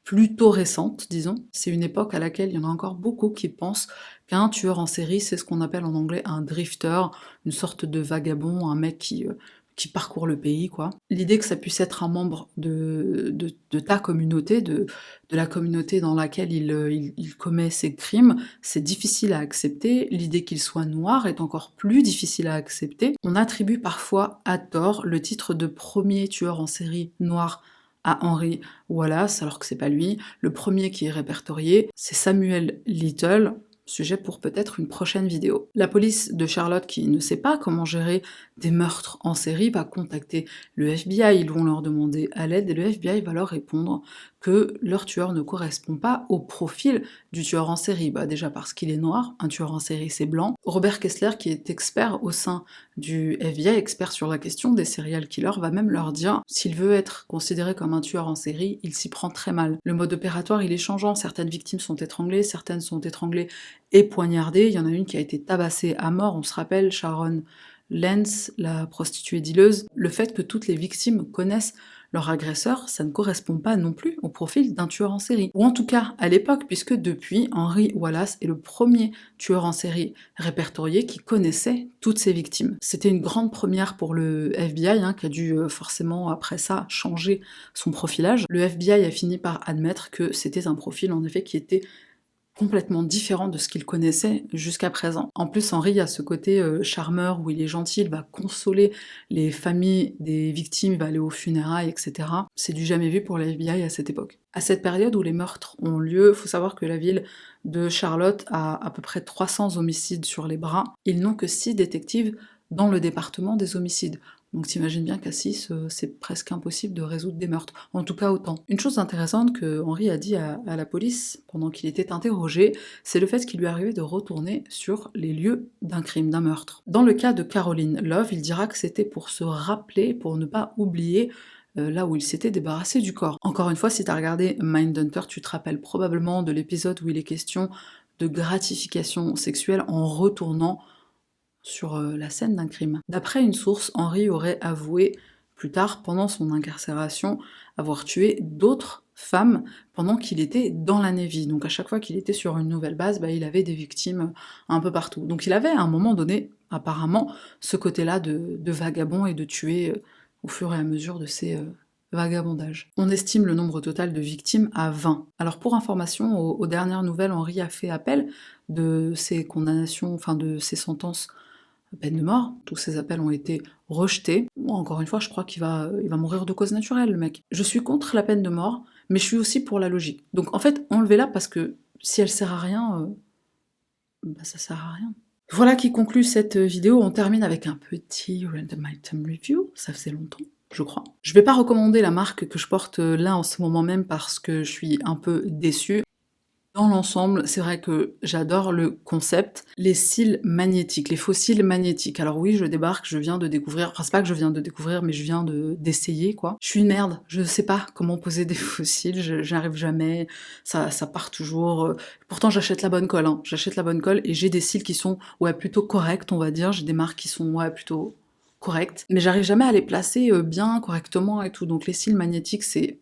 plutôt récente, disons. C'est une époque à laquelle il y en a encore beaucoup qui pensent qu'un tueur en série, c'est ce qu'on appelle en anglais un drifter, une sorte de vagabond, un mec qui parcourt le pays, quoi. L'idée que ça puisse être un membre de ta communauté, de la communauté dans laquelle il commet ses crimes, c'est difficile à accepter. L'idée qu'il soit noir est encore plus difficile à accepter. On attribue parfois à tort le titre de premier tueur en série noir à Henry Wallace, alors que c'est pas lui. Le premier qui est répertorié, c'est Samuel Little, sujet pour peut-être une prochaine vidéo. La police de Charlotte, qui ne sait pas comment gérer des meurtres en série, va contacter le FBI, ils vont leur demander à l'aide, et le FBI va leur répondre que leur tueur ne correspond pas au profil du tueur en série. Déjà parce qu'il est noir, un tueur en série c'est blanc. Robert Kessler, qui est expert au sein du FBI, expert sur la question des serial killers, va même leur dire s'il veut être considéré comme un tueur en série, il s'y prend très mal. Le mode opératoire il est changeant, certaines victimes sont étranglées et poignardée, il y en a une qui a été tabassée à mort, on se rappelle Sharon Lance, la prostituée dealeuse. Le fait que toutes les victimes connaissent leur agresseur, ça ne correspond pas non plus au profil d'un tueur en série. Ou en tout cas, à l'époque, puisque depuis, Henry Wallace est le premier tueur en série répertorié qui connaissait toutes ses victimes. C'était une grande première pour le FBI, qui a dû forcément, après ça, changer son profilage. Le FBI a fini par admettre que c'était un profil, en effet, qui était complètement différent de ce qu'il connaissait jusqu'à présent. En plus, Henry a ce côté charmeur où il est gentil, il va consoler les familles des victimes, il va aller aux funérailles, etc. C'est du jamais vu pour la FBI à cette époque. À cette période où les meurtres ont lieu, il faut savoir que la ville de Charlotte a à peu près 300 homicides sur les bras. Ils n'ont que 6 détectives dans le département des homicides. Donc t'imagines bien qu'à 6, c'est presque impossible de résoudre des meurtres. En tout cas autant. Une chose intéressante que Henry a dit à la police pendant qu'il était interrogé, c'est le fait qu'il lui arrivait de retourner sur les lieux d'un crime, d'un meurtre. Dans le cas de Caroline Love, il dira que c'était pour se rappeler, pour ne pas oublier là où il s'était débarrassé du corps. Encore une fois, si t'as regardé Mindhunter, tu te rappelles probablement de l'épisode où il est question de gratification sexuelle en retournant sur la scène d'un crime. D'après une source, Henry aurait avoué plus tard, pendant son incarcération, avoir tué d'autres femmes pendant qu'il était dans la Navy. Donc à chaque fois qu'il était sur une nouvelle base, il avait des victimes un peu partout. Donc il avait à un moment donné, apparemment, ce côté-là de vagabond et de tuer au fur et à mesure de ses vagabondage. On estime le nombre total de victimes à 20. Alors pour information, aux dernières nouvelles, Henri a fait appel de ces condamnations, enfin de ces sentences à peine de mort. Tous ces appels ont été rejetés. Moi, encore une fois, je crois il va mourir de cause naturelle, le mec. Je suis contre la peine de mort, mais je suis aussi pour la logique. Donc en fait, enlevez-la parce que si elle sert à rien, bah ça sert à rien. Voilà qui conclut cette vidéo. On termine avec un petit random item review. Ça faisait longtemps, je crois. Je vais pas recommander la marque que je porte là en ce moment même parce que je suis un peu déçue. Dans l'ensemble, c'est vrai que j'adore le concept, les cils magnétiques, les faux cils magnétiques. Alors oui, je débarque, je viens de découvrir, enfin c'est pas que je viens de découvrir, mais je viens d'essayer quoi. Je suis une merde, je sais pas comment poser des faux cils, j'arrive jamais, ça part toujours. Pourtant j'achète la bonne colle, hein. J'achète la bonne colle et j'ai des cils qui sont ouais plutôt corrects, on va dire. J'ai des marques qui sont ouais plutôt correctes, mais j'arrive jamais à les placer bien, correctement et tout. Donc les cils magnétiques, c'est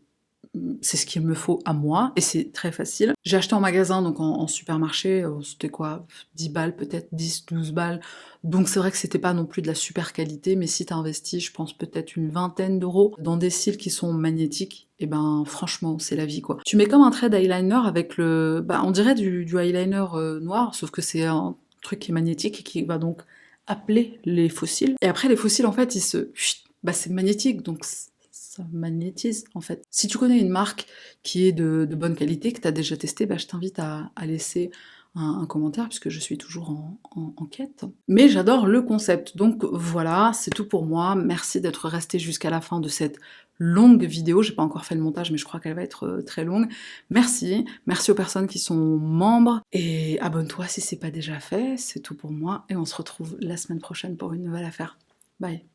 ce qu'il me faut à moi, et c'est très facile. J'ai acheté en magasin, donc en supermarché, c'était quoi 10 balles peut-être, 10-12 balles, donc c'est vrai que c'était pas non plus de la super qualité, mais si t'as investi, je pense peut-être une vingtaine d'euros dans des cils qui sont magnétiques, et ben franchement, c'est la vie quoi. Tu mets comme un trait d'eyeliner avec le... bah on dirait du eyeliner noir, sauf que c'est un truc qui est magnétique et qui va donc appeler les fossiles. Et après les fossiles en fait, ils se... bah c'est magnétique, donc ça magnétise en fait. Si tu connais une marque qui est de bonne qualité, que tu as déjà testé, bah, je t'invite à laisser un commentaire puisque je suis toujours en quête. Mais j'adore le concept, donc voilà, c'est tout pour moi. Merci d'être resté jusqu'à la fin de cette longue vidéo. J'ai pas encore fait le montage, mais je crois qu'elle va être très longue. Merci, merci aux personnes qui sont membres, et abonne-toi si c'est pas déjà fait. C'est tout pour moi, et on se retrouve la semaine prochaine pour une nouvelle affaire. Bye.